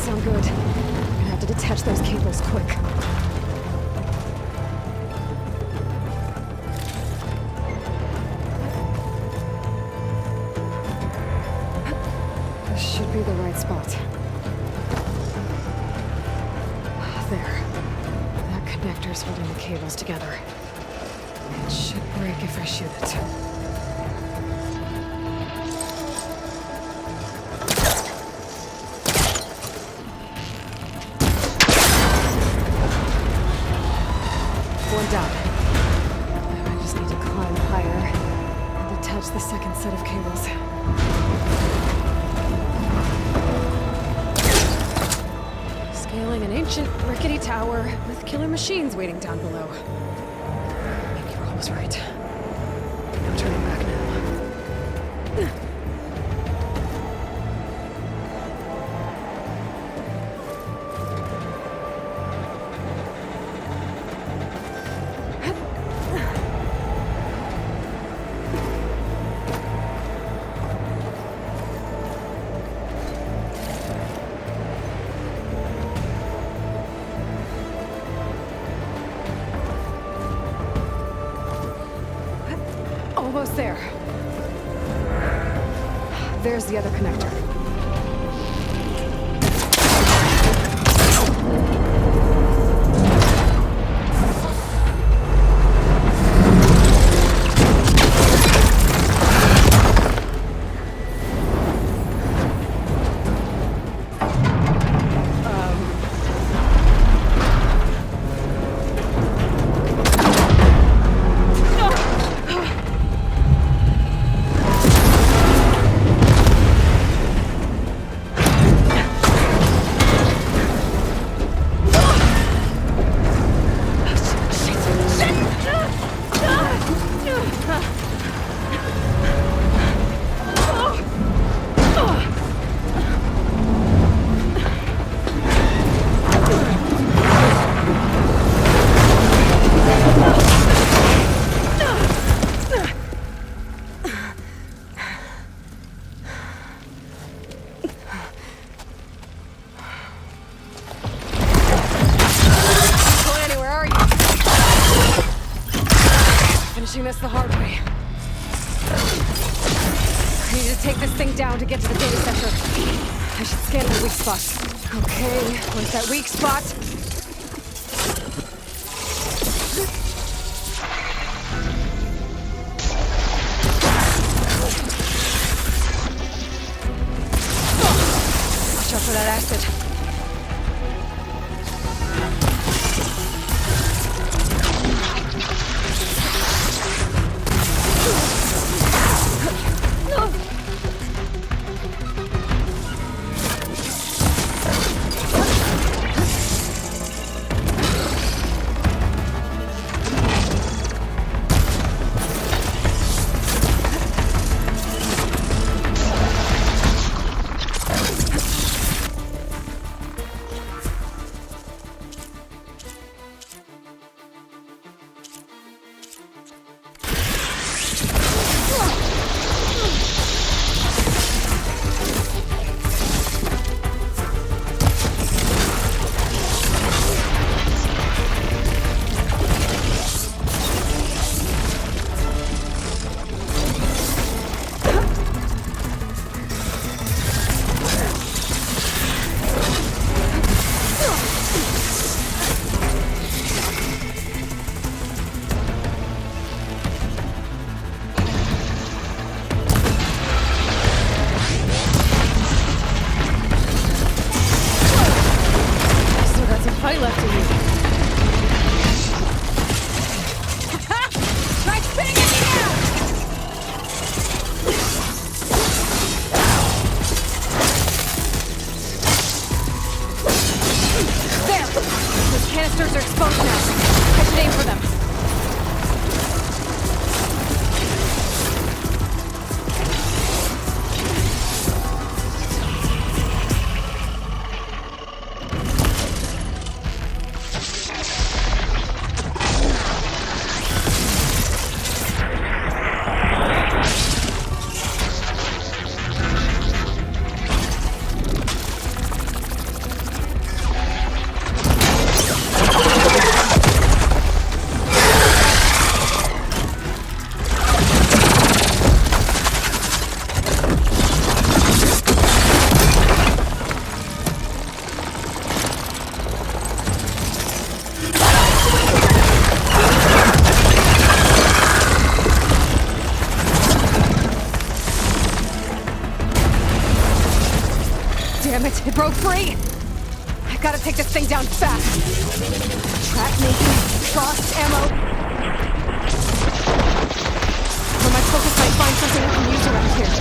Sound good. I'm gonna have to detach those cables quick. This should be the right spot. There. That connector's holding the cables together. It should break if I shoot it. Down. Now I just need to climb higher and detach the second set of cables. Scaling an ancient, rickety tower with killer machines waiting down below. Maybe Rob was right. No turning back now. Almost there. There's the other connector. this thing down to get to the data center. I should scan the weak spots. Okay, where's that weak spot? Watch out for that acid. Canisters are exposed now. I should aim for them. Damn it, it broke free! I gotta take this thing down fast! Track making, frost ammo... For my focus, I find something I can use around here.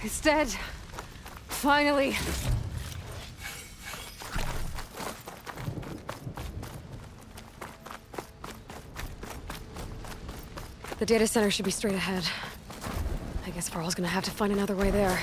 It's dead. Finally. The data center should be straight ahead. I guess Varl's gonna have to find another way there.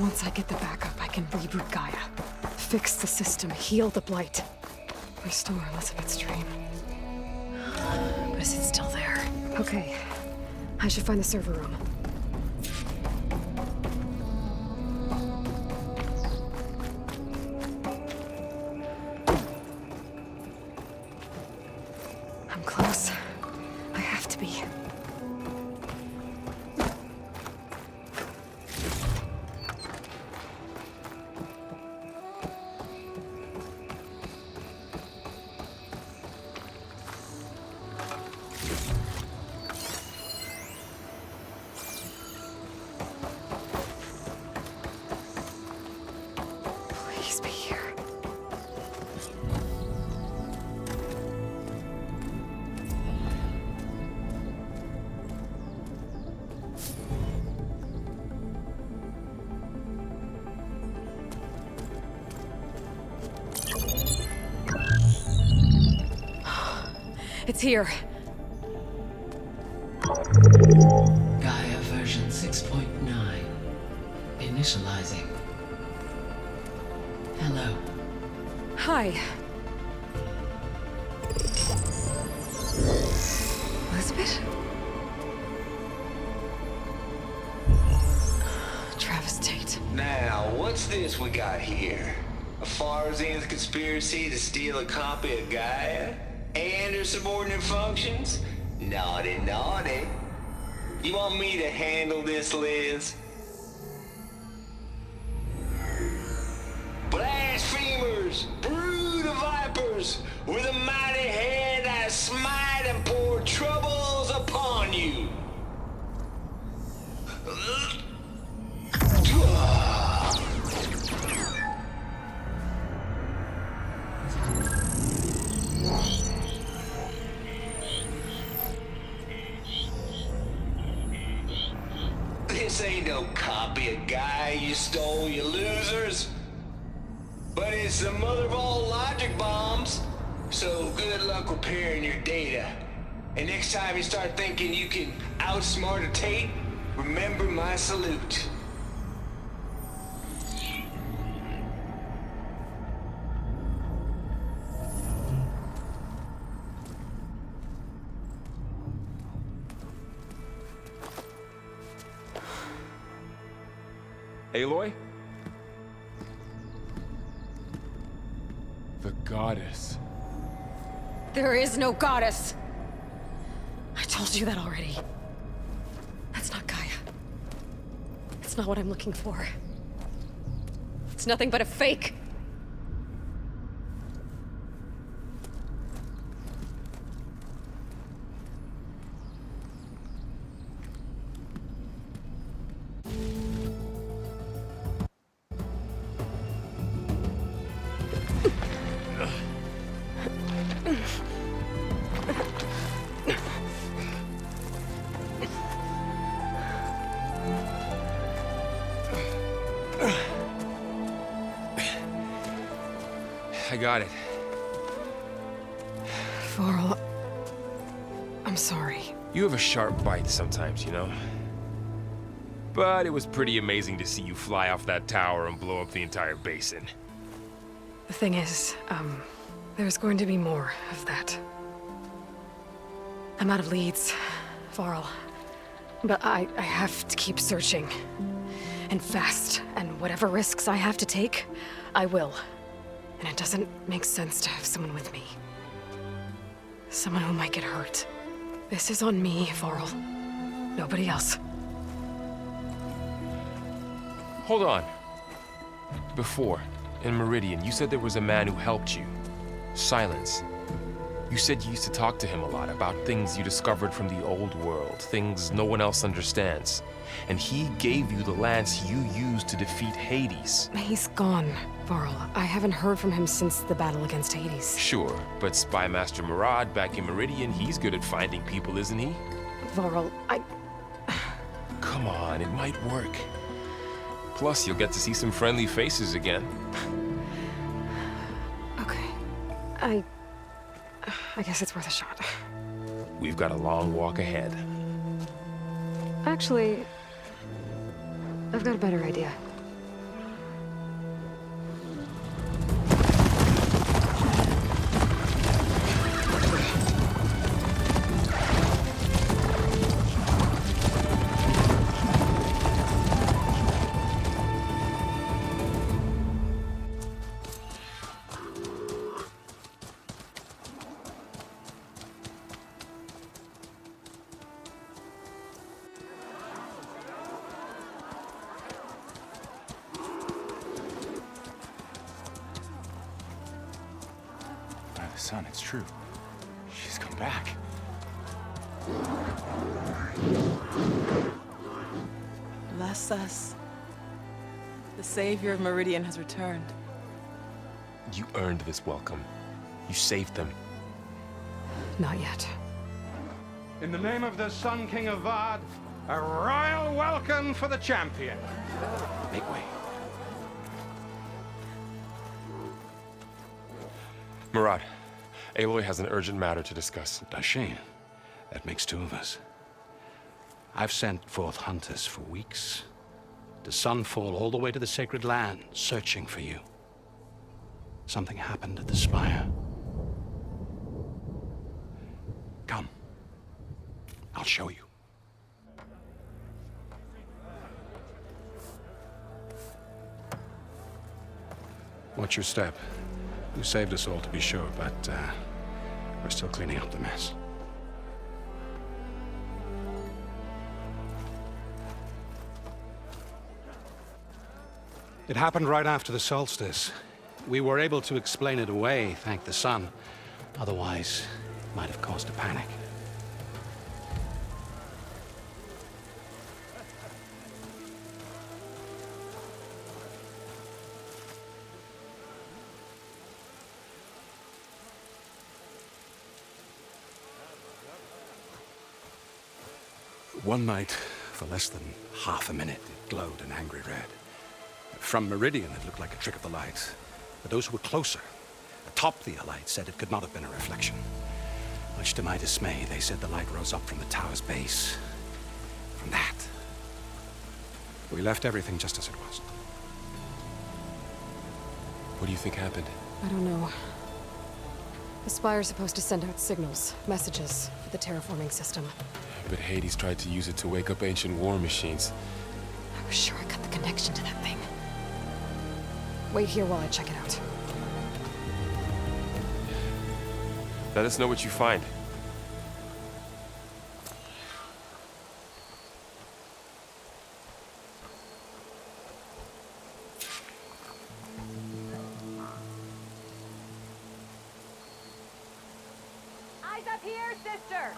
Once I get the backup, I can reboot Gaia. Fix the system, heal the blight. Restore Elizabeth's dream. But is it still there? Okay. I should find the server room. I'm close. I have to be. Please be here. It's here. Gaia version 6.9. Initializing. Hello. Hi. Elizabeth? Travis Tate. Now, what's this we got here? A Farzian's conspiracy to steal a copy of Gaia? And her subordinate functions? Naughty, naughty. You want me to handle this, Liz? Blasphemers! Brood of vipers! With a mighty hand I smite and pour troubles upon you! This ain't no copy of Gaia you stole, you losers. But it's the mother of all logic bombs. So good luck repairing your data. And next time you start thinking you can outsmart a Tate, remember my salute. Aloy? The goddess. There is no goddess! I told you that already. That's not Gaia. It's not what I'm looking for. It's nothing but a fake. I got it. Varl, I'm sorry. You have a sharp bite sometimes, you know? But it was pretty amazing to see you fly off that tower and blow up the entire basin. The thing is, there's going to be more of that. I'm out of leads, Varl. But I have to keep searching. And fast. And whatever risks I have to take, I will. And it doesn't make sense to have someone with me. Someone who might get hurt. This is on me, Varl. Nobody else. Hold on. Before, in Meridian, you said there was a man who helped you. Silence. You said you used to talk to him a lot about things you discovered from the old world, things no one else understands. And he gave you the lance you used to defeat Hades. He's gone, Varl. I haven't heard from him since the battle against Hades. Sure, but Spy Master Murad back in Meridian, he's good at finding people, isn't he? Varl, Come on, it might work. Plus, you'll get to see some friendly faces again. Okay. I guess it's worth a shot. We've got a long walk ahead. Actually, I've got a better idea. By the sun, it's true. She's come back. Bless us. The savior of Meridian has returned. You earned this welcome. You saved them. Not yet. In the name of the Sun King of Vard, a royal welcome for the champion. Make way. Murad, Aloy has an urgent matter to discuss. Does she? That makes two of us. I've sent forth hunters for weeks. To Sunfall all the way to the Sacred Land, searching for you. Something happened at the Spire. Come. I'll show you. Watch your step. You saved us all, to be sure, but we're still cleaning up the mess. It happened right after the solstice. We were able to explain it away, thank the sun. Otherwise, it might have caused a panic. One night, for less than half a minute, it glowed an angry red. From Meridian, it looked like a trick of the light. But those who were closer, atop the light, said it could not have been a reflection. Much to my dismay, they said the light rose up from the tower's base. From that. We left everything just as it was. What do you think happened? I don't know. The Spire's supposed to send out signals, messages, for the terraforming system. But Hades tried to use it to wake up ancient war machines. I was sure I got the connection to that thing. Wait here while I check it out. Let us know what you find. Eyes up here, sister!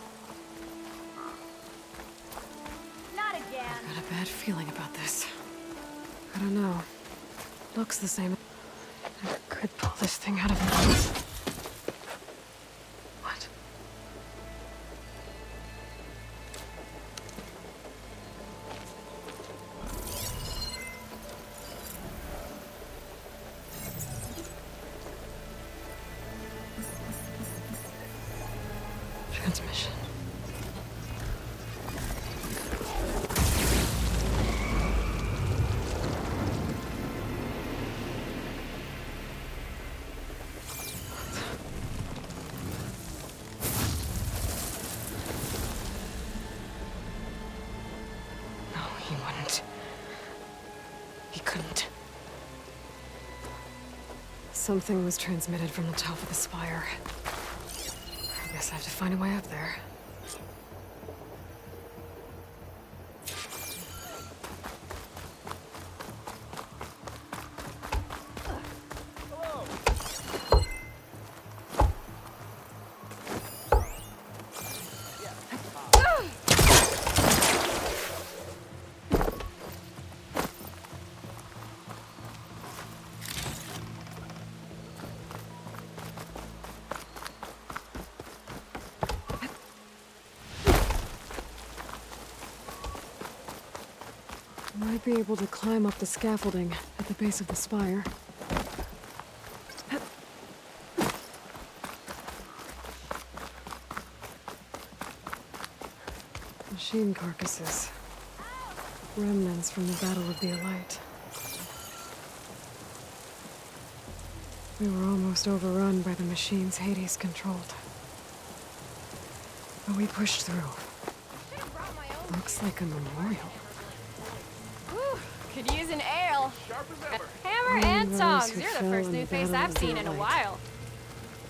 Not again. I've got a bad feeling about this. I don't know. Looks the same. I could pull this thing out of me. What? Transmission. He wouldn't. He couldn't. Something was transmitted from the top of the spire. I guess I have to find a way up there. Might be able to climb up the scaffolding at the base of the spire. Machine carcasses. Remnants from the Battle of the Aloy. We were almost overrun by the machines Hades controlled. But we pushed through. Looks like a memorial. Could use an ale. Hammer and tongs. You're the first new face I've seen in a while.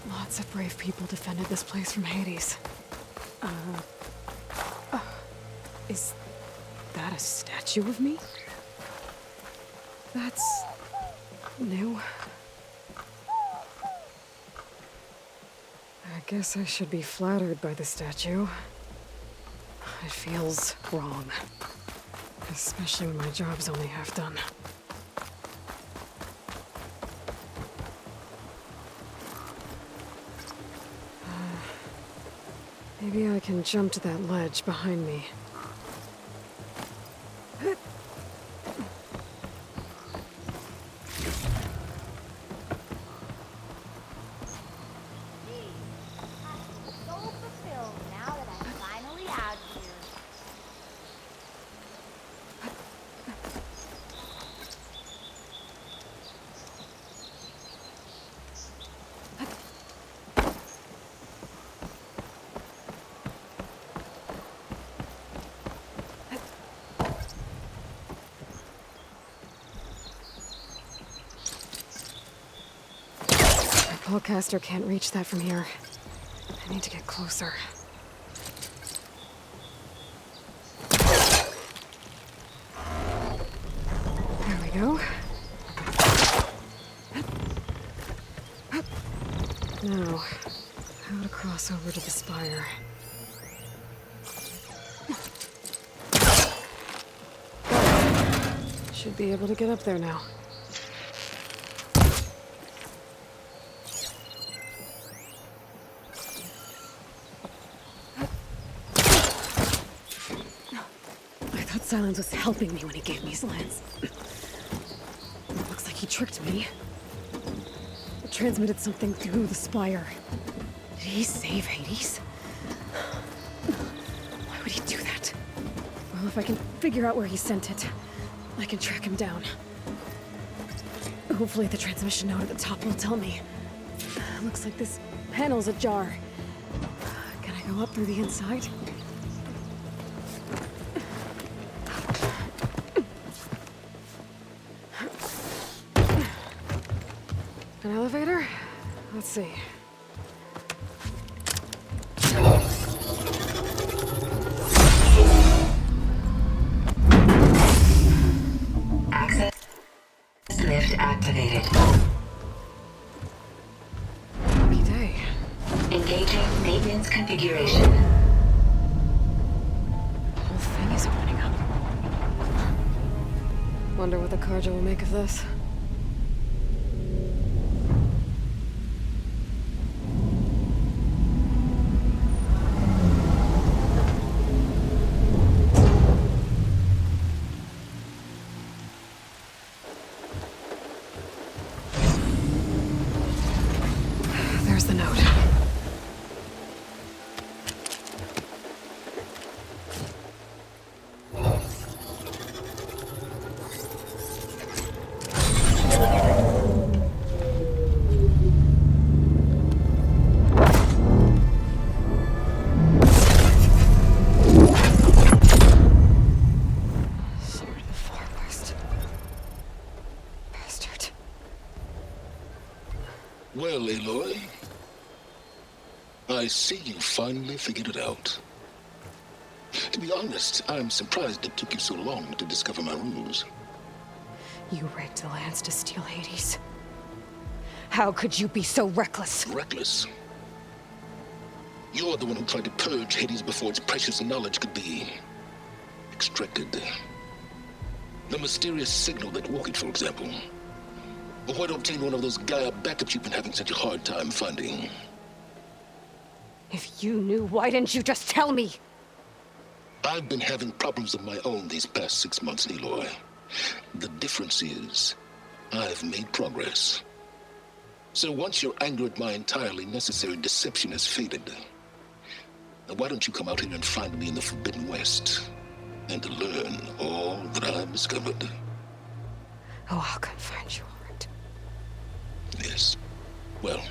Lots of brave people defended this place from Hades. Is that a statue of me? That's new. I guess I should be flattered by the statue. It feels wrong. Especially when my job's only half done. Maybe I can jump to that ledge behind me. Spellcaster can't reach that from here. I need to get closer. There we go. Now, how to cross over to the spire. Should be able to get up there now. Silence was helping me when he gave me his lens. It looks like he tricked me. It transmitted something through the spire. Did he save Hades? Why would he do that? Well, if I can figure out where he sent it, I can track him down. Hopefully the transmission node at the top will tell me. Looks like this panel's ajar. Can I go up through the inside? An elevator? Let's see. Access lift activated. Lucky day. Engaging maintenance configuration. The whole thing is opening up. Wonder what the Carja will make of this. There's the note. Sword of the Far West. Bastard. Well, Aloy, I see you finally figured it out. To be honest, I'm surprised it took you so long to discover my rules. You rigged the lands to steal Hades. How could you be so reckless? Reckless? You're the one who tried to purge Hades before its precious knowledge could be extracted. The mysterious signal that woke it, for example. Or why to obtain one of those Gaia backups you've been having such a hard time finding. If you knew, why didn't you just tell me? I've been having problems of my own these past 6 months, Aloy. The difference is, I've made progress. So once your anger at my entirely necessary deception has faded, now why don't you come out here and find me in the Forbidden West, and learn all that I've discovered? Oh, I'll come find you, all right. Yes. Well,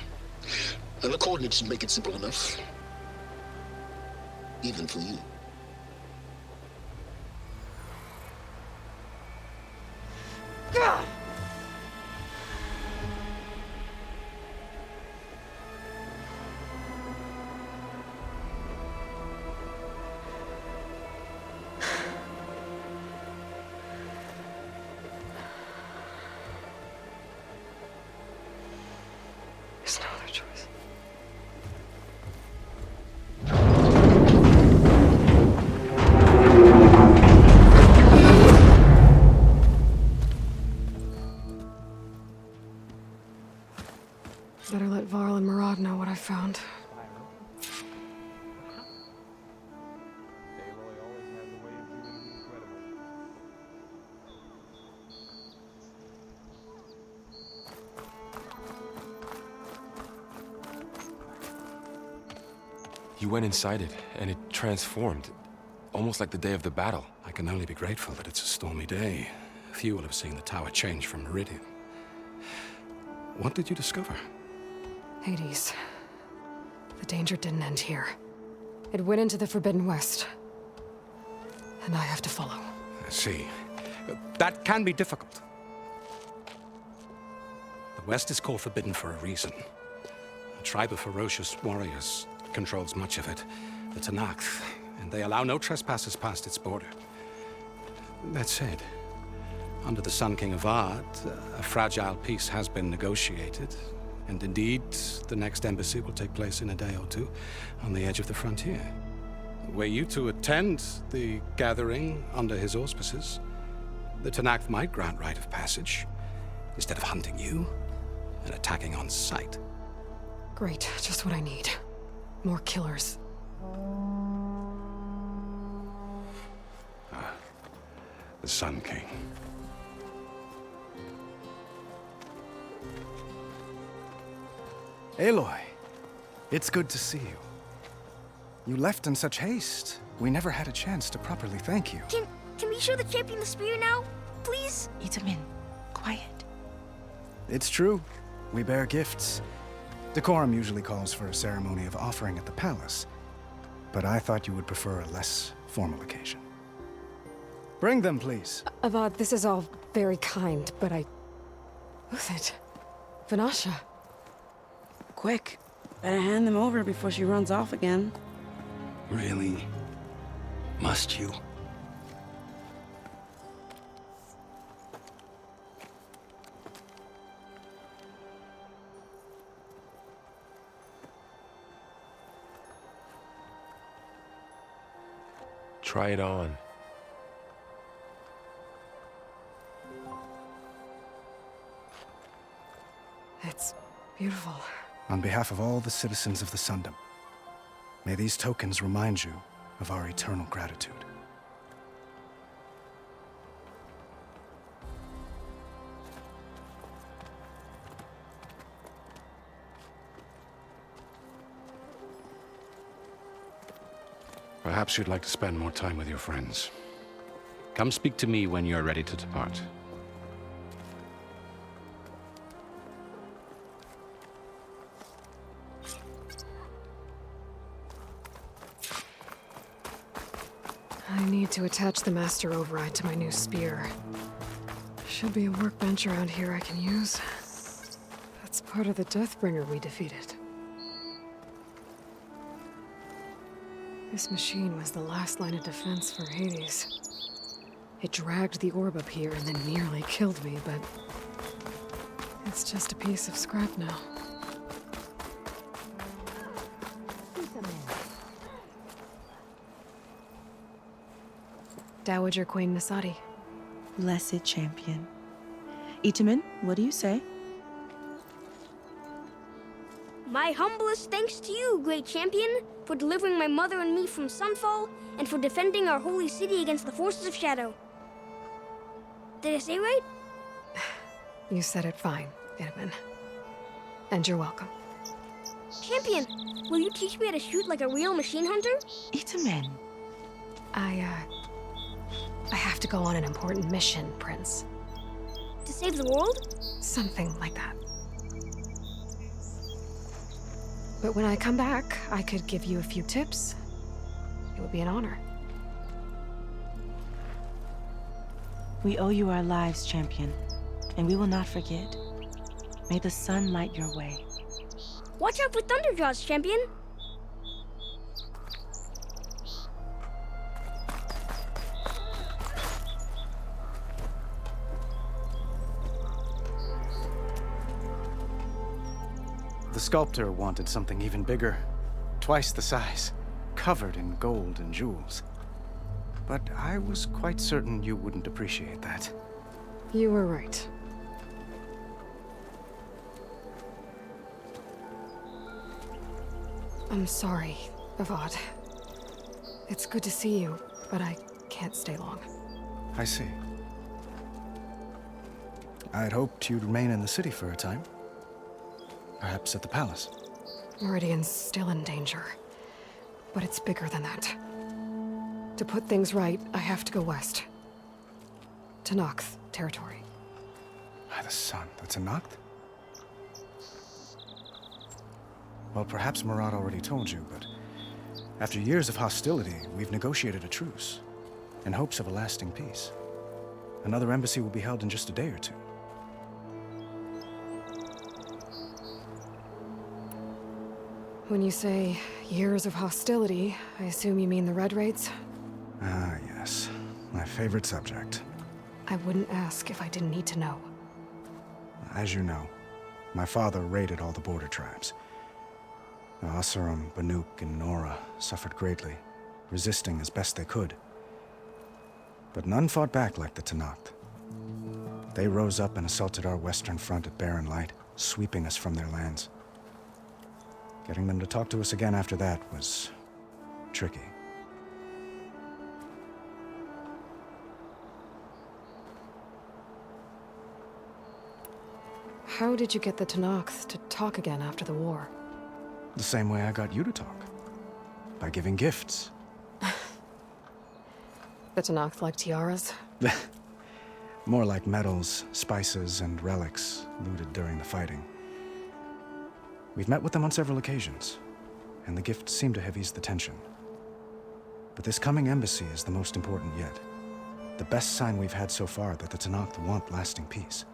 and the coordinates should make it simple enough. Even for you. Gah! There's no other choice. God know what I found. Aloy always has a way of doing the incredible. You went inside it, and it transformed. Almost like the day of the battle. I can only be grateful that it's a stormy day. Few will have seen the tower change from Meridian. What did you discover? Hades. The danger didn't end here. It went into the Forbidden West. And I have to follow. I see. That can be difficult. The West is called Forbidden for a reason. A tribe of ferocious warriors controls much of it. The Tanakh, and they allow no trespassers past its border. That said, under the Sun King of Ard, a fragile peace has been negotiated, and indeed, the next embassy will take place in a day or two on the edge of the frontier. Were you to attend the gathering under his auspices, the Tanakh might grant right of passage, instead of hunting you and attacking on sight. Great, just what I need. More killers. The Sun King. Aloy, it's good to see you. You left in such haste. We never had a chance to properly thank you. Can we show the champion the spear now? Please? Itamin, quiet. It's true. We bear gifts. Decorum usually calls for a ceremony of offering at the palace, but I thought you would prefer a less formal occasion. Bring them, please. Avad, this is all very kind, but Who's it? Vanasha. Quick. Better hand them over before she runs off again. Really? Must you? Try it on. It's beautiful. On behalf of all the citizens of the Sundom, may these tokens remind you of our eternal gratitude. Perhaps you'd like to spend more time with your friends. Come speak to me when you're ready to depart. I need to attach the master override to my new spear. Should be a workbench around here I can use. That's part of the Deathbringer we defeated. This machine was the last line of defense for Hades. It dragged the orb up here and then nearly killed me, but it's just a piece of scrap now. Dowager Queen Nasadi. Blessed champion. Itamin, what do you say? My humblest thanks to you, great champion, for delivering my mother and me from Sunfall, and for defending our holy city against the forces of Shadow. Did I say right? You said it fine, Itamin. And you're welcome. Champion, will you teach me how to shoot like a real machine hunter? Itamin. I have to go on an important mission, Prince. To save the world? Something like that. But when I come back, I could give you a few tips. It would be an honor. We owe you our lives, champion, and we will not forget. May the sun light your way. Watch out for Thunderjaws, champion! The sculptor wanted something even bigger, twice the size, covered in gold and jewels. But I was quite certain you wouldn't appreciate that. You were right. I'm sorry, Avad. It's good to see you, but I can't stay long. I see. I'd hoped you'd remain in the city for a time. Perhaps at the palace. Meridian's still in danger, but it's bigger than that. To put things right, I have to go west. To Nox territory. By the sun, that's a Noct? Well, perhaps Murad already told you, but after years of hostility, we've negotiated a truce, in hopes of a lasting peace. Another embassy will be held in just a day or two. When you say years of hostility, I assume you mean the Red Raids? Ah, yes. My favorite subject. I wouldn't ask if I didn't need to know. As you know, my father raided all the border tribes. The Asurum, Banuk, and Nora suffered greatly, resisting as best they could. But none fought back like the Tenakth. They rose up and assaulted our western front at Barren Light, sweeping us from their lands. Getting them to talk to us again after that was tricky. How did you get the Tenakth to talk again after the war? The same way I got you to talk. By giving gifts. The Tenakth like tiaras? More like medals, spices, and relics looted during the fighting. We've met with them on several occasions, and the gifts seem to have eased the tension. But this coming embassy is the most important yet. The best sign we've had so far that the Tenakth want lasting peace.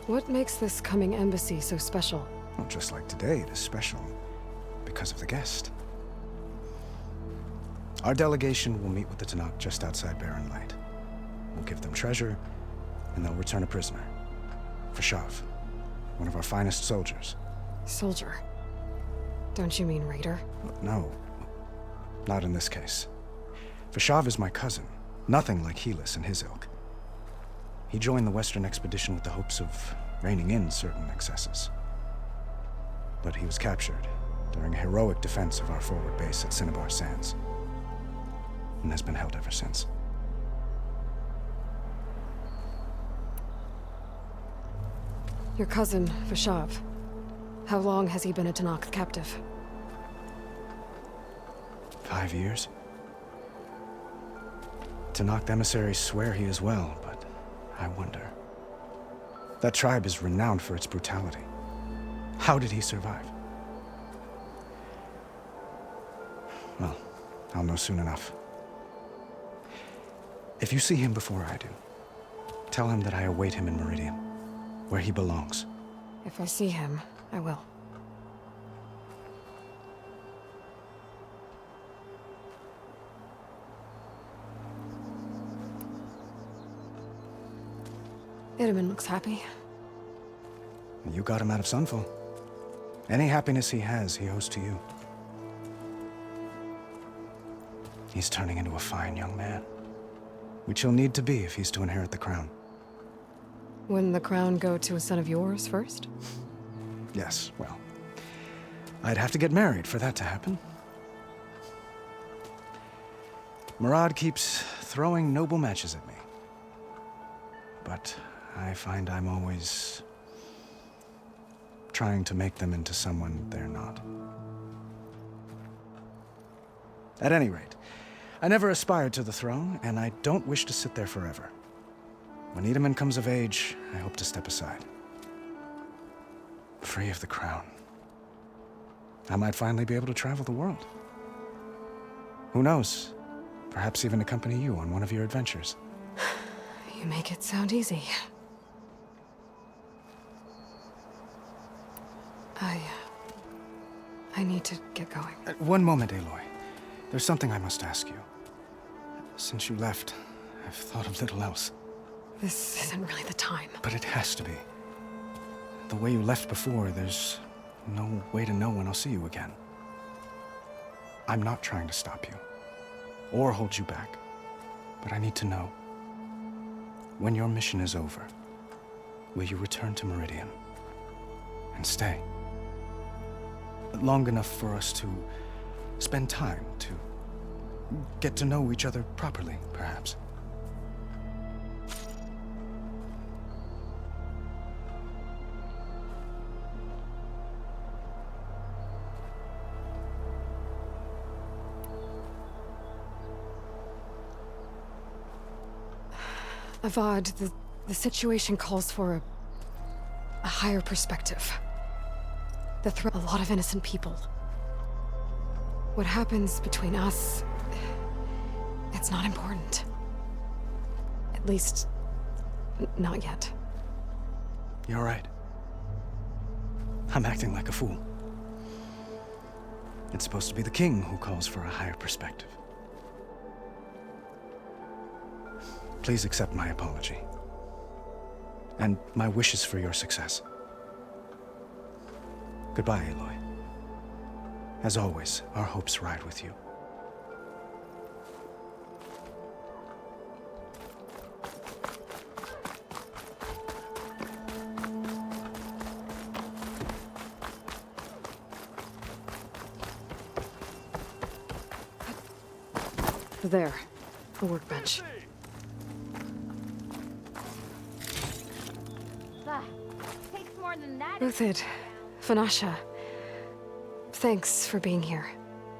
What makes this coming embassy so special? Well, just like today, it is special because of the guest. Our delegation will meet with the Tenakth just outside Barren Light. We'll give them treasure, and they'll return a prisoner. Fashav, one of our finest soldiers. Soldier? Don't you mean raider? No, not in this case. Fashav is my cousin, nothing like Helis and his ilk. He joined the Western expedition with the hopes of reining in certain excesses. But he was captured during a heroic defense of our forward base at Cinnabar Sands, and has been held ever since. Your cousin, Fashav. How long has he been a Tenakth captive? 5 years. Tenakth emissaries swear he is well, but I wonder. That tribe is renowned for its brutality. How did he survive? Well, I'll know soon enough. If you see him before I do, tell him that I await him in Meridian, where he belongs. If I see him, I will. Itaman looks happy. You got him out of Sunfall. Any happiness he has, he owes to you. He's turning into a fine young man, which he'll need to be if he's to inherit the crown. Wouldn't the crown go to a son of yours first? Yes, well, I'd have to get married for that to happen. Murad keeps throwing noble matches at me. But I find I'm always trying to make them into someone they're not. At any rate, I never aspired to the throne, and I don't wish to sit there forever. When Itaman comes of age, I hope to step aside. Free of the crown. I might finally be able to travel the world. Who knows? Perhaps even accompany you on one of your adventures. You make it sound easy. I need to get going. One moment, Aloy. There's something I must ask you. Since you left, I've thought of little else. This isn't really the time. But it has to be. The way you left before, there's no way to know when I'll see you again. I'm not trying to stop you, or hold you back. But I need to know, when your mission is over, will you return to Meridian and stay? Long enough for us to spend time, to get to know each other properly, perhaps. Avad, the situation calls for a higher perspective. The threat a lot of innocent people. What happens between us, it's not important. At least, not yet. You're right. I'm acting like a fool. It's supposed to be the king who calls for a higher perspective. Please accept my apology. And my wishes for your success. Goodbye, Aloy. As always, our hopes ride with you. There, a workbench. Takes more than that. Uthid, Vanasha, thanks for being here.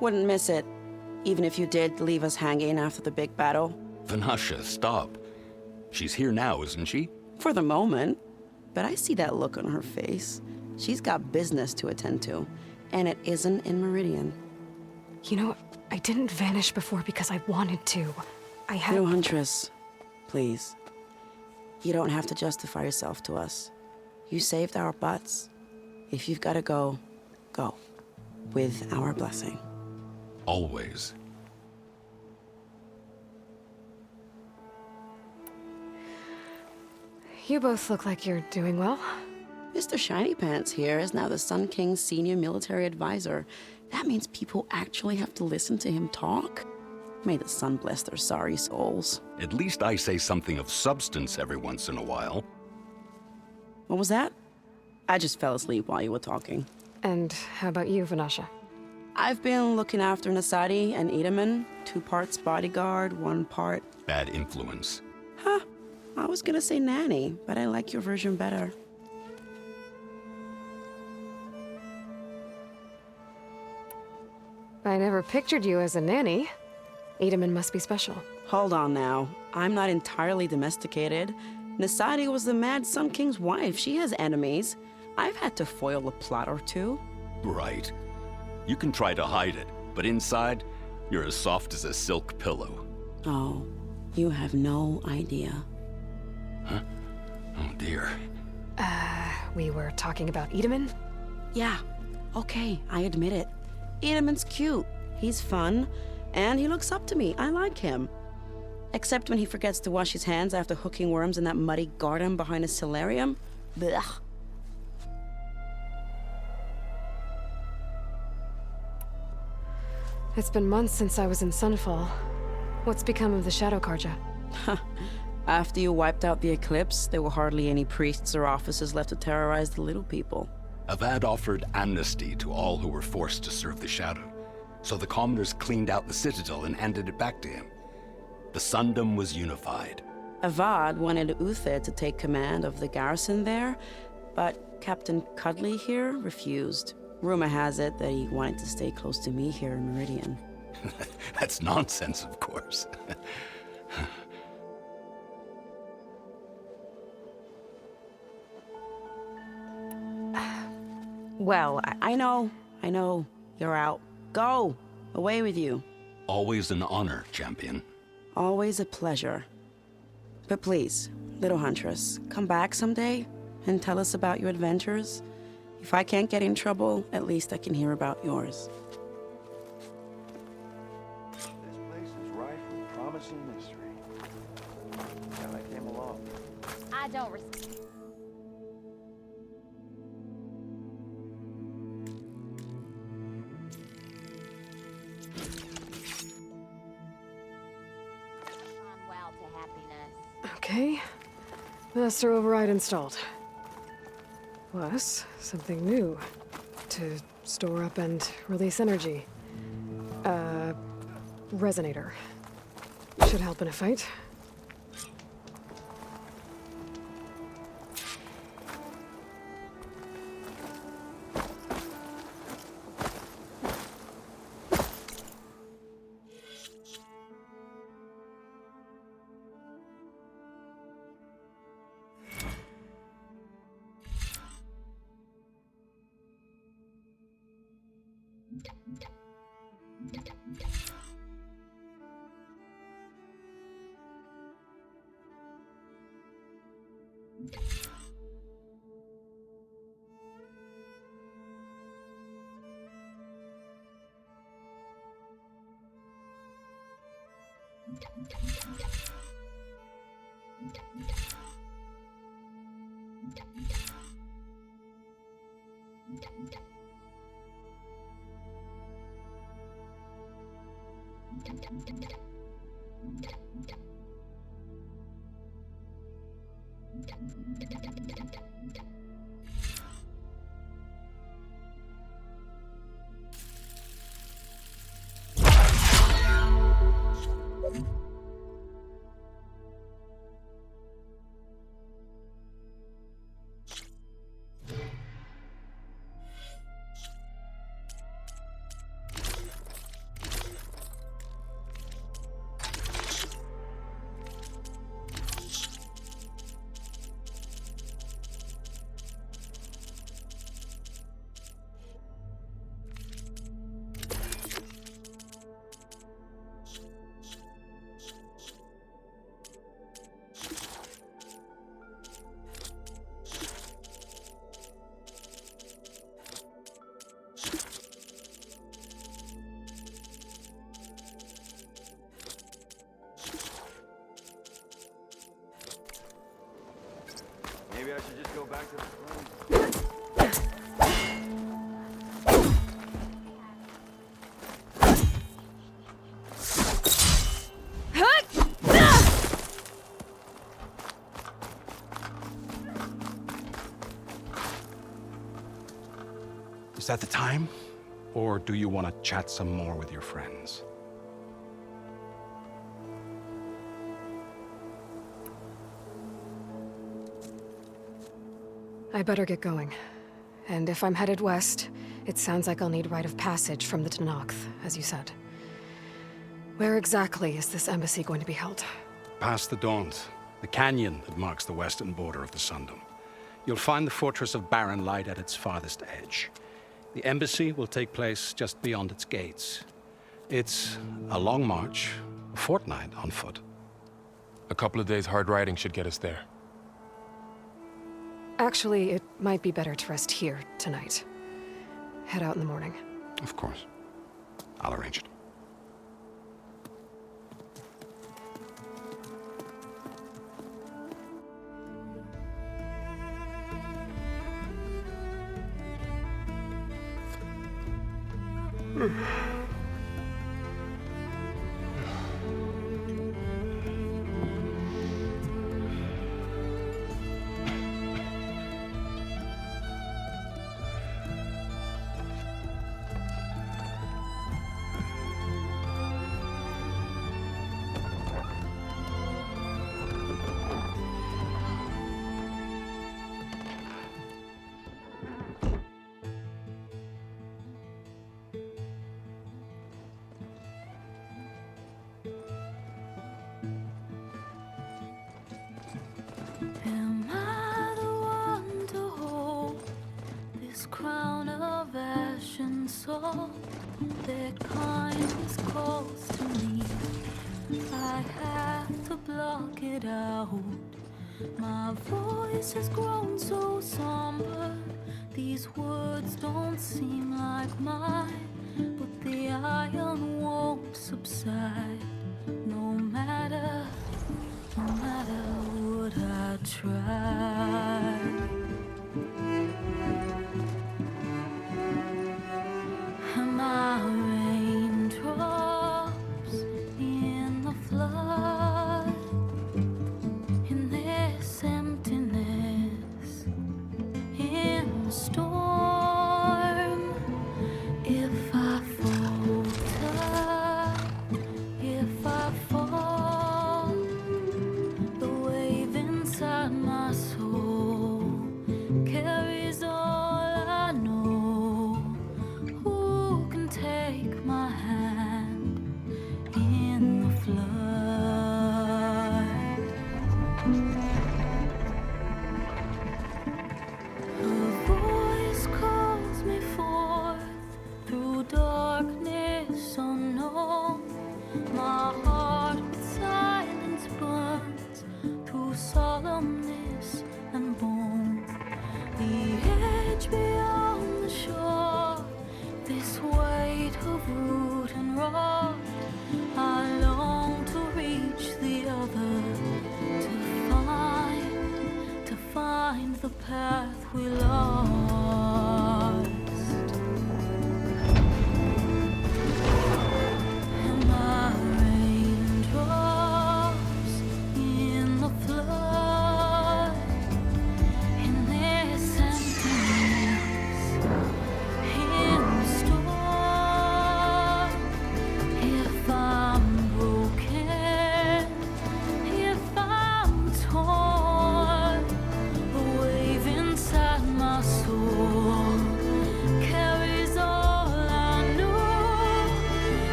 Wouldn't miss it, even if you did leave us hanging after the big battle. Vanasha, stop. She's here now, isn't she? For the moment. But I see that look on her face. She's got business to attend to, and it isn't in Meridian. You know, I didn't vanish before because I wanted to. I had... No, Huntress, please. You don't have to justify yourself to us. You saved our butts. If you've got to go, go. With our blessing. Always. You both look like you're doing well. Mr. Shiny Pants here is now the Sun King's senior military advisor. That means people actually have to listen to him talk? May the sun bless their sorry souls. At least I say something of substance every once in a while. What was that? I just fell asleep while you were talking. And how about you, Vanasha? I've been looking after Nasadi and Edaman. 2 parts bodyguard, 1 part... Bad influence. Huh. I was gonna say nanny, but I like your version better. I never pictured you as a nanny. Edaman must be special. Hold on now. I'm not entirely domesticated. Nasadi was the Mad Sun King's wife. She has enemies. I've had to foil a plot or 2. Right. You can try to hide it, but inside, you're as soft as a silk pillow. Oh, you have no idea. Huh? Oh dear. We were talking about Edaman? Yeah. Okay, I admit it. Edaman's cute. He's fun. And he looks up to me. I like him. Except when he forgets to wash his hands after hooking worms in that muddy garden behind a solarium. Blech. It's been months since I was in Sunfall. What's become of the Shadow Karja? After you wiped out the eclipse, there were hardly any priests or officers left to terrorize the little people. Avad offered amnesty to all who were forced to serve the Shadow. So the commoners cleaned out the citadel and handed it back to him. The Sundom was unified. Avad wanted Uthid to take command of the garrison there, but Captain Cuddly here refused. Rumor has it that he wanted to stay close to me here in Meridian. That's nonsense, of course. Well, I know. You're out. Go! Away with you. Always an honor, champion. Always a pleasure. But please, little Huntress, come back someday and tell us about your adventures. If I can't get in trouble, at least I can hear about yours. This place is rife with promising mystery. Glad I came along. I don't respect. Okay. Master override installed. Plus, something new. To store up and release energy. Resonator. Should help in a fight. Maybe I should just go back to the throne. Is that the time? Or do you want to chat some more with your friends? I better get going. And if I'm headed west, it sounds like I'll need rite of passage from the Tenakth, as you said. Where exactly is this embassy going to be held? Past the Daunt, the canyon that marks the western border of the Sundom. You'll find the fortress of Barren Light at its farthest edge. The embassy will take place just beyond its gates. It's a long march, a fortnight on foot. A couple of days hard riding should get us there. Actually, it might be better to rest here tonight. Head out in the morning. Of course. I'll arrange it. Am I the one to hold this crown of ash and salt? Their kindness calls to me. I have to block it out. My voice has grown so somber. These words don't seem like mine, but the iron won't subside. No matter what I try. My raindrops in the flood.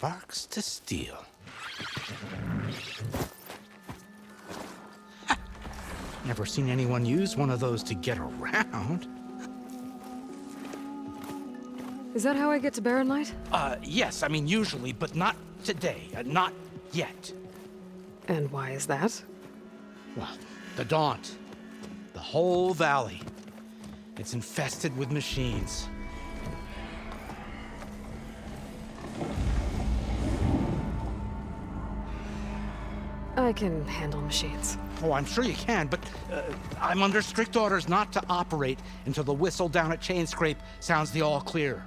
Sparks to steel. Never seen anyone use one of those to get around. Is that how I get to Barren Light? Yes, I mean usually, but not today. Not yet. And why is that? Well, the Daunt. The whole valley. It's infested with machines. I can handle machines. Oh, I'm sure you can, but I'm under strict orders not to operate until the whistle down at Chainscrape sounds the all clear.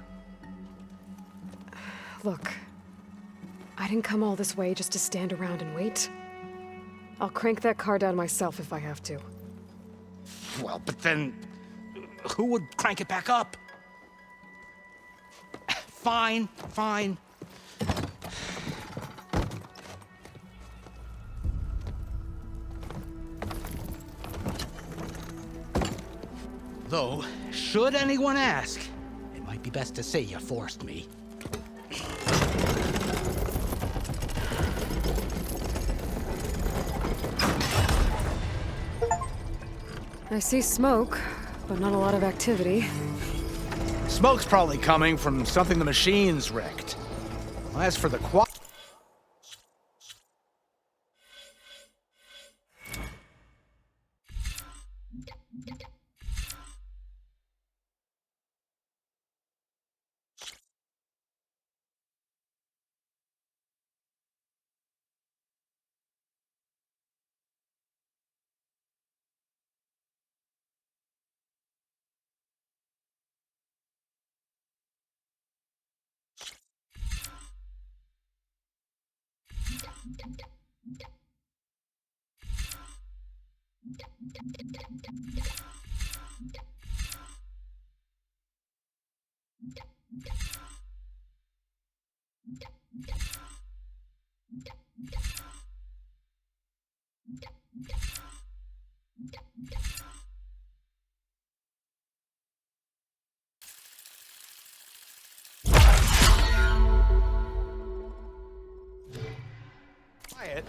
Look, I didn't come all this way just to stand around and wait. I'll crank that car down myself if I have to. Well, but then who would crank it back up? Fine, fine. Though, should anyone ask, it might be best to say you forced me. I see smoke, but not a lot of activity. Smoke's probably coming from something the machines wrecked. As for the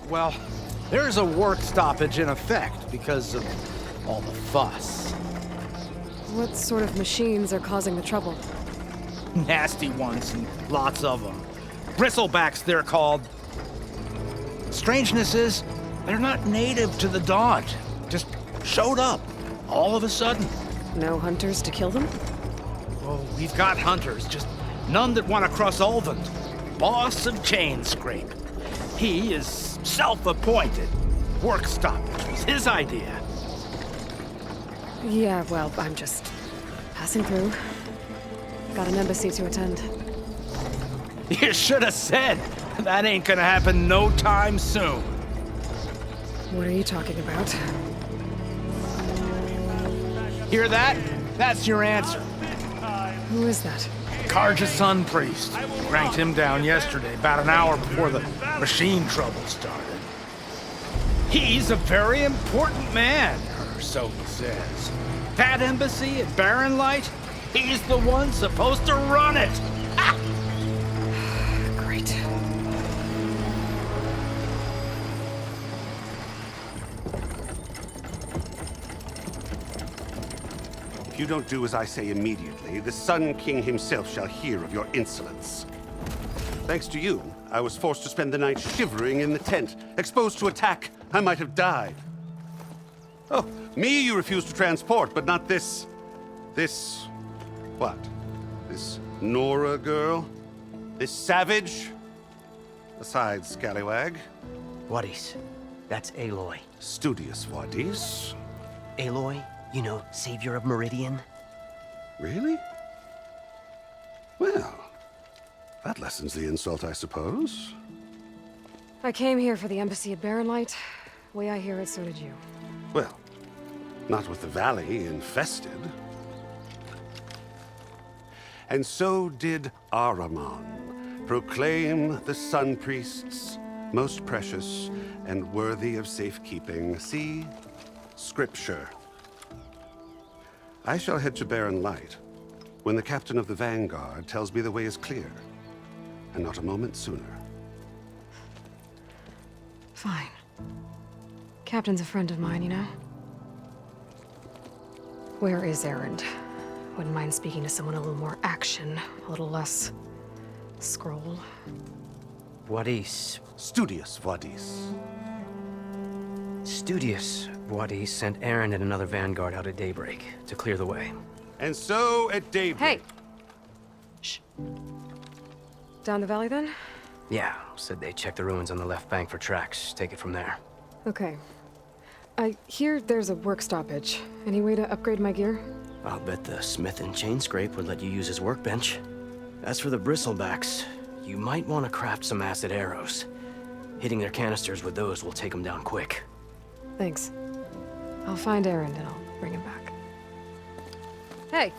well, there's a work stoppage in effect because of all the fuss. What sort of machines are causing the trouble? Nasty ones, and lots of them. Bristlebacks, they're called. Strangeness is, they're not native to the Daunt. Just showed up, all of a sudden. No hunters to kill them? Oh, we've got hunters, just none that want to cross Ulvund. Boss of Chainscrape. He is self-appointed. Work stoppage was his idea. Yeah, well, I'm just passing through. Got an embassy to attend. You should have said. That ain't gonna happen no time soon. What are you talking about? Hear that? That's your answer. Who is that? Karja's Sun Priest. Cranked him down yesterday, about an hour before the machine trouble started. He's a very important man, or so he says. That embassy at Barren Light, he's the one supposed to run it. Ah! Great. If you don't do as I say immediately, the Sun King himself shall hear of your insolence. Thanks to you, I was forced to spend the night shivering in the tent. Exposed to attack, I might have died. Oh, me you refuse to transport, but not this... what? This Nora girl? This savage? Besides, scallywag. Wadis. That's Aloy. Studious Wadis. Aloy, you know, savior of Meridian. Really? Well, that lessens the insult, I suppose. I came here for the embassy at Barren Light. Way I hear it, so did you. Well, not with the valley infested. And so did Ahriman proclaim the Sun Priests most precious and worthy of safekeeping. See? Scripture. I shall head to Barren Light when the captain of the Vanguard tells me the way is clear, and not a moment sooner. Fine. Captain's a friend of mine, you know? Where is Erend? Wouldn't mind speaking to someone a little more action, a little less scroll. Wadis. Studious Wadis. Studious Wadis sent Erend and another vanguard out at daybreak to clear the way. And so at daybreak... Hey! Shh. Down the valley, then? Yeah, said they checked the ruins on the left bank for tracks. Take it from there. Okay. I hear there's a work stoppage. Any way to upgrade my gear? I'll bet the smith and chain scrape would let you use his workbench. As for the bristlebacks, you might want to craft some acid arrows. Hitting their canisters with those will take them down quick. Thanks. I'll find Erend and I'll bring him back. Hey!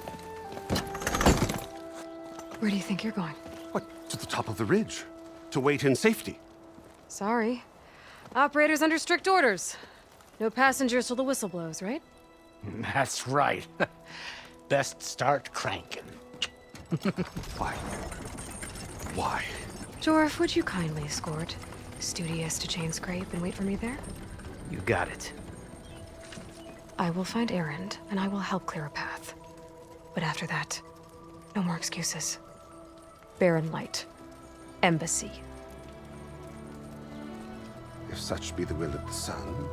Where do you think you're going? What? To the top of the ridge. To wait in safety. Sorry. Operator's under strict orders. No passengers till the whistle blows, right? That's right. Best start cranking. Why? Why? Jorf, would you kindly escort Studious to chain scrape and wait for me there? You got it. I will find Erend, and I will help clear a path. But after that, no more excuses. Barren light. Embassy. If such be the will of the sun.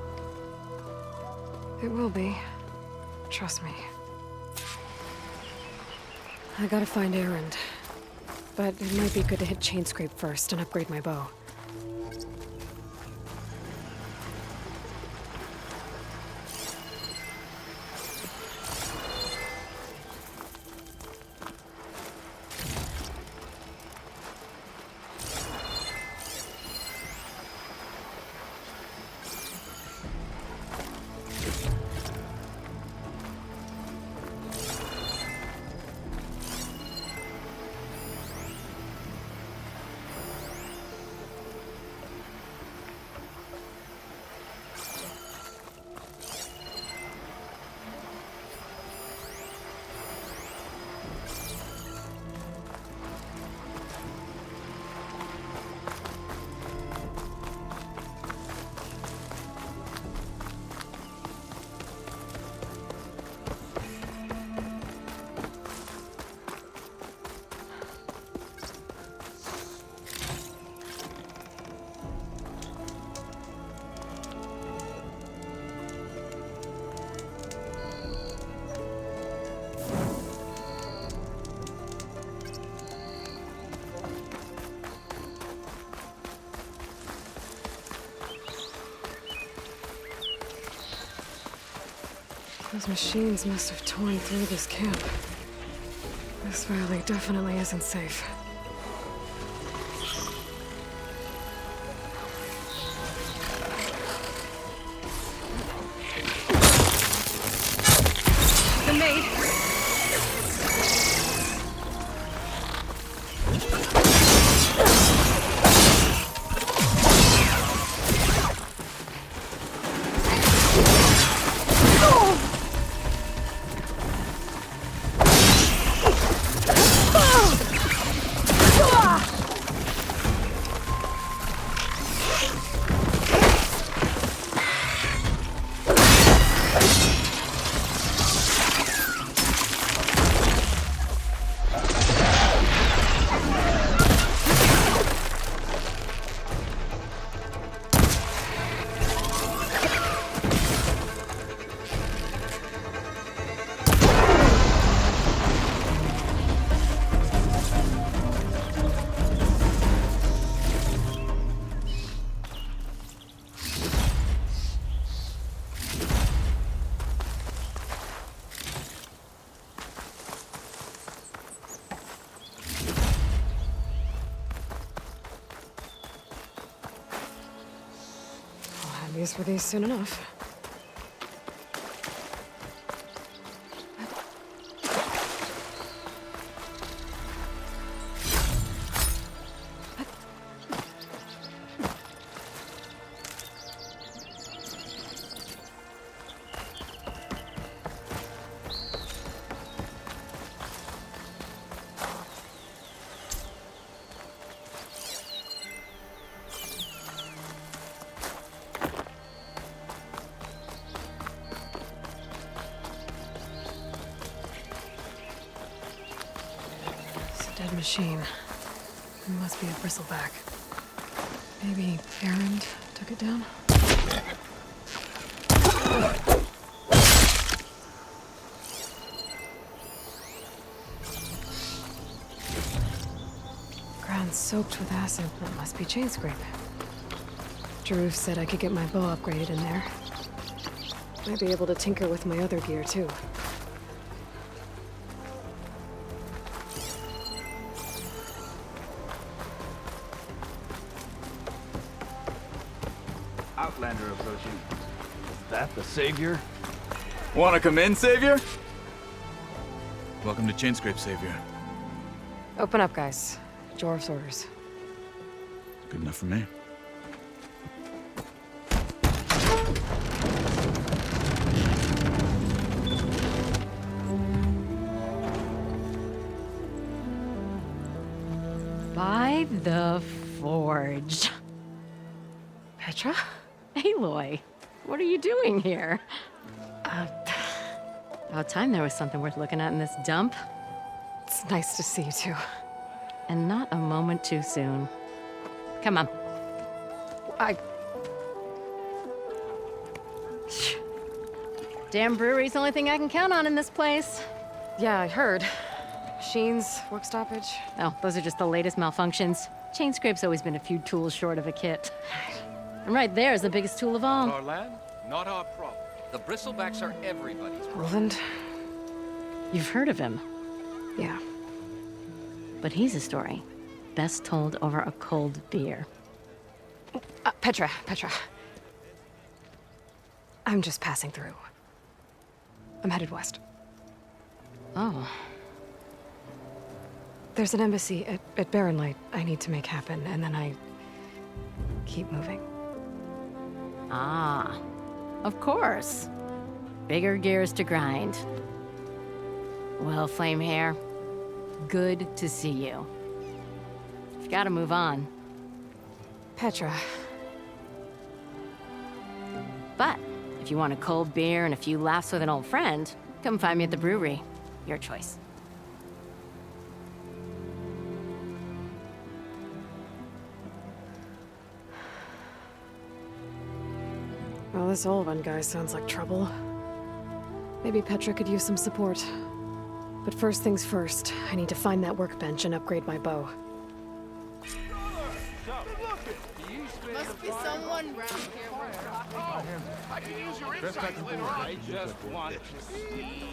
It will be. Trust me. I gotta find Erend. But it might be good to hit chain scrape first and upgrade my bow. Those machines must have torn through this camp. This valley definitely isn't safe. The maid! Use for these soon enough. dead machine. It must be a bristleback. Maybe Errand took it down? Ground soaked with acid. That must be chain scrape. Drew said I could get my bow upgraded in there. Might be able to tinker with my other gear, too. Outlander approaching. Is that the Savior? Wanna come in, Savior? Welcome to Chainscrape, Savior. Open up, guys. Jorv's orders. Good enough for me. By the Forge. Petra? Aloy, what are you doing here? About time there was something worth looking at in this dump. It's nice to see you, too. And not a moment too soon. Come on. Damn brewery's the only thing I can count on in this place. Yeah, I heard. Machines, work stoppage. Oh, those are just the latest malfunctions. Chainscrape's always been a few tools short of a kit. And right there is the biggest tool of all. Our land, not our problem. The bristlebacks are everybody's problem. Roland? You've heard of him. Yeah. But he's a story best told over a cold beer. Petra. I'm just passing through. I'm headed west. Oh. There's an embassy at Barren Light I need to make happen, and then I keep moving. Ah, of course. Bigger gears to grind. Well, Flamehair, good to see you. You've got to move on. Petra. But if you want a cold beer and a few laughs with an old friend, come find me at the brewery. Your choice. Well, this Olvan guy sounds like trouble. Maybe Petra could use some support. But first things first, I need to find that workbench and upgrade my bow. Must be someone around here. I can use your insight, I just want to see.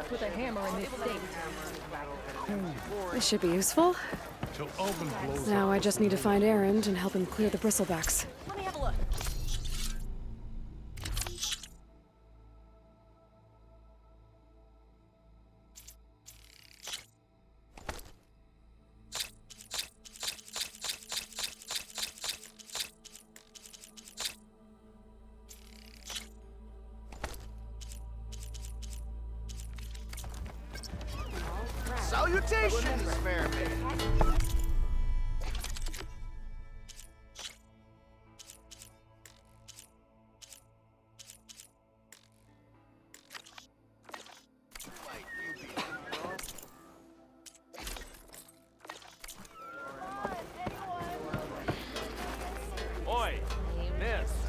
luck with a hammer in this state. This should be useful. Till Open blows Now up I just need to find Erend and help him clear the bristlebacks. Let me have a look. Salutations, fair maid. Oi, miss.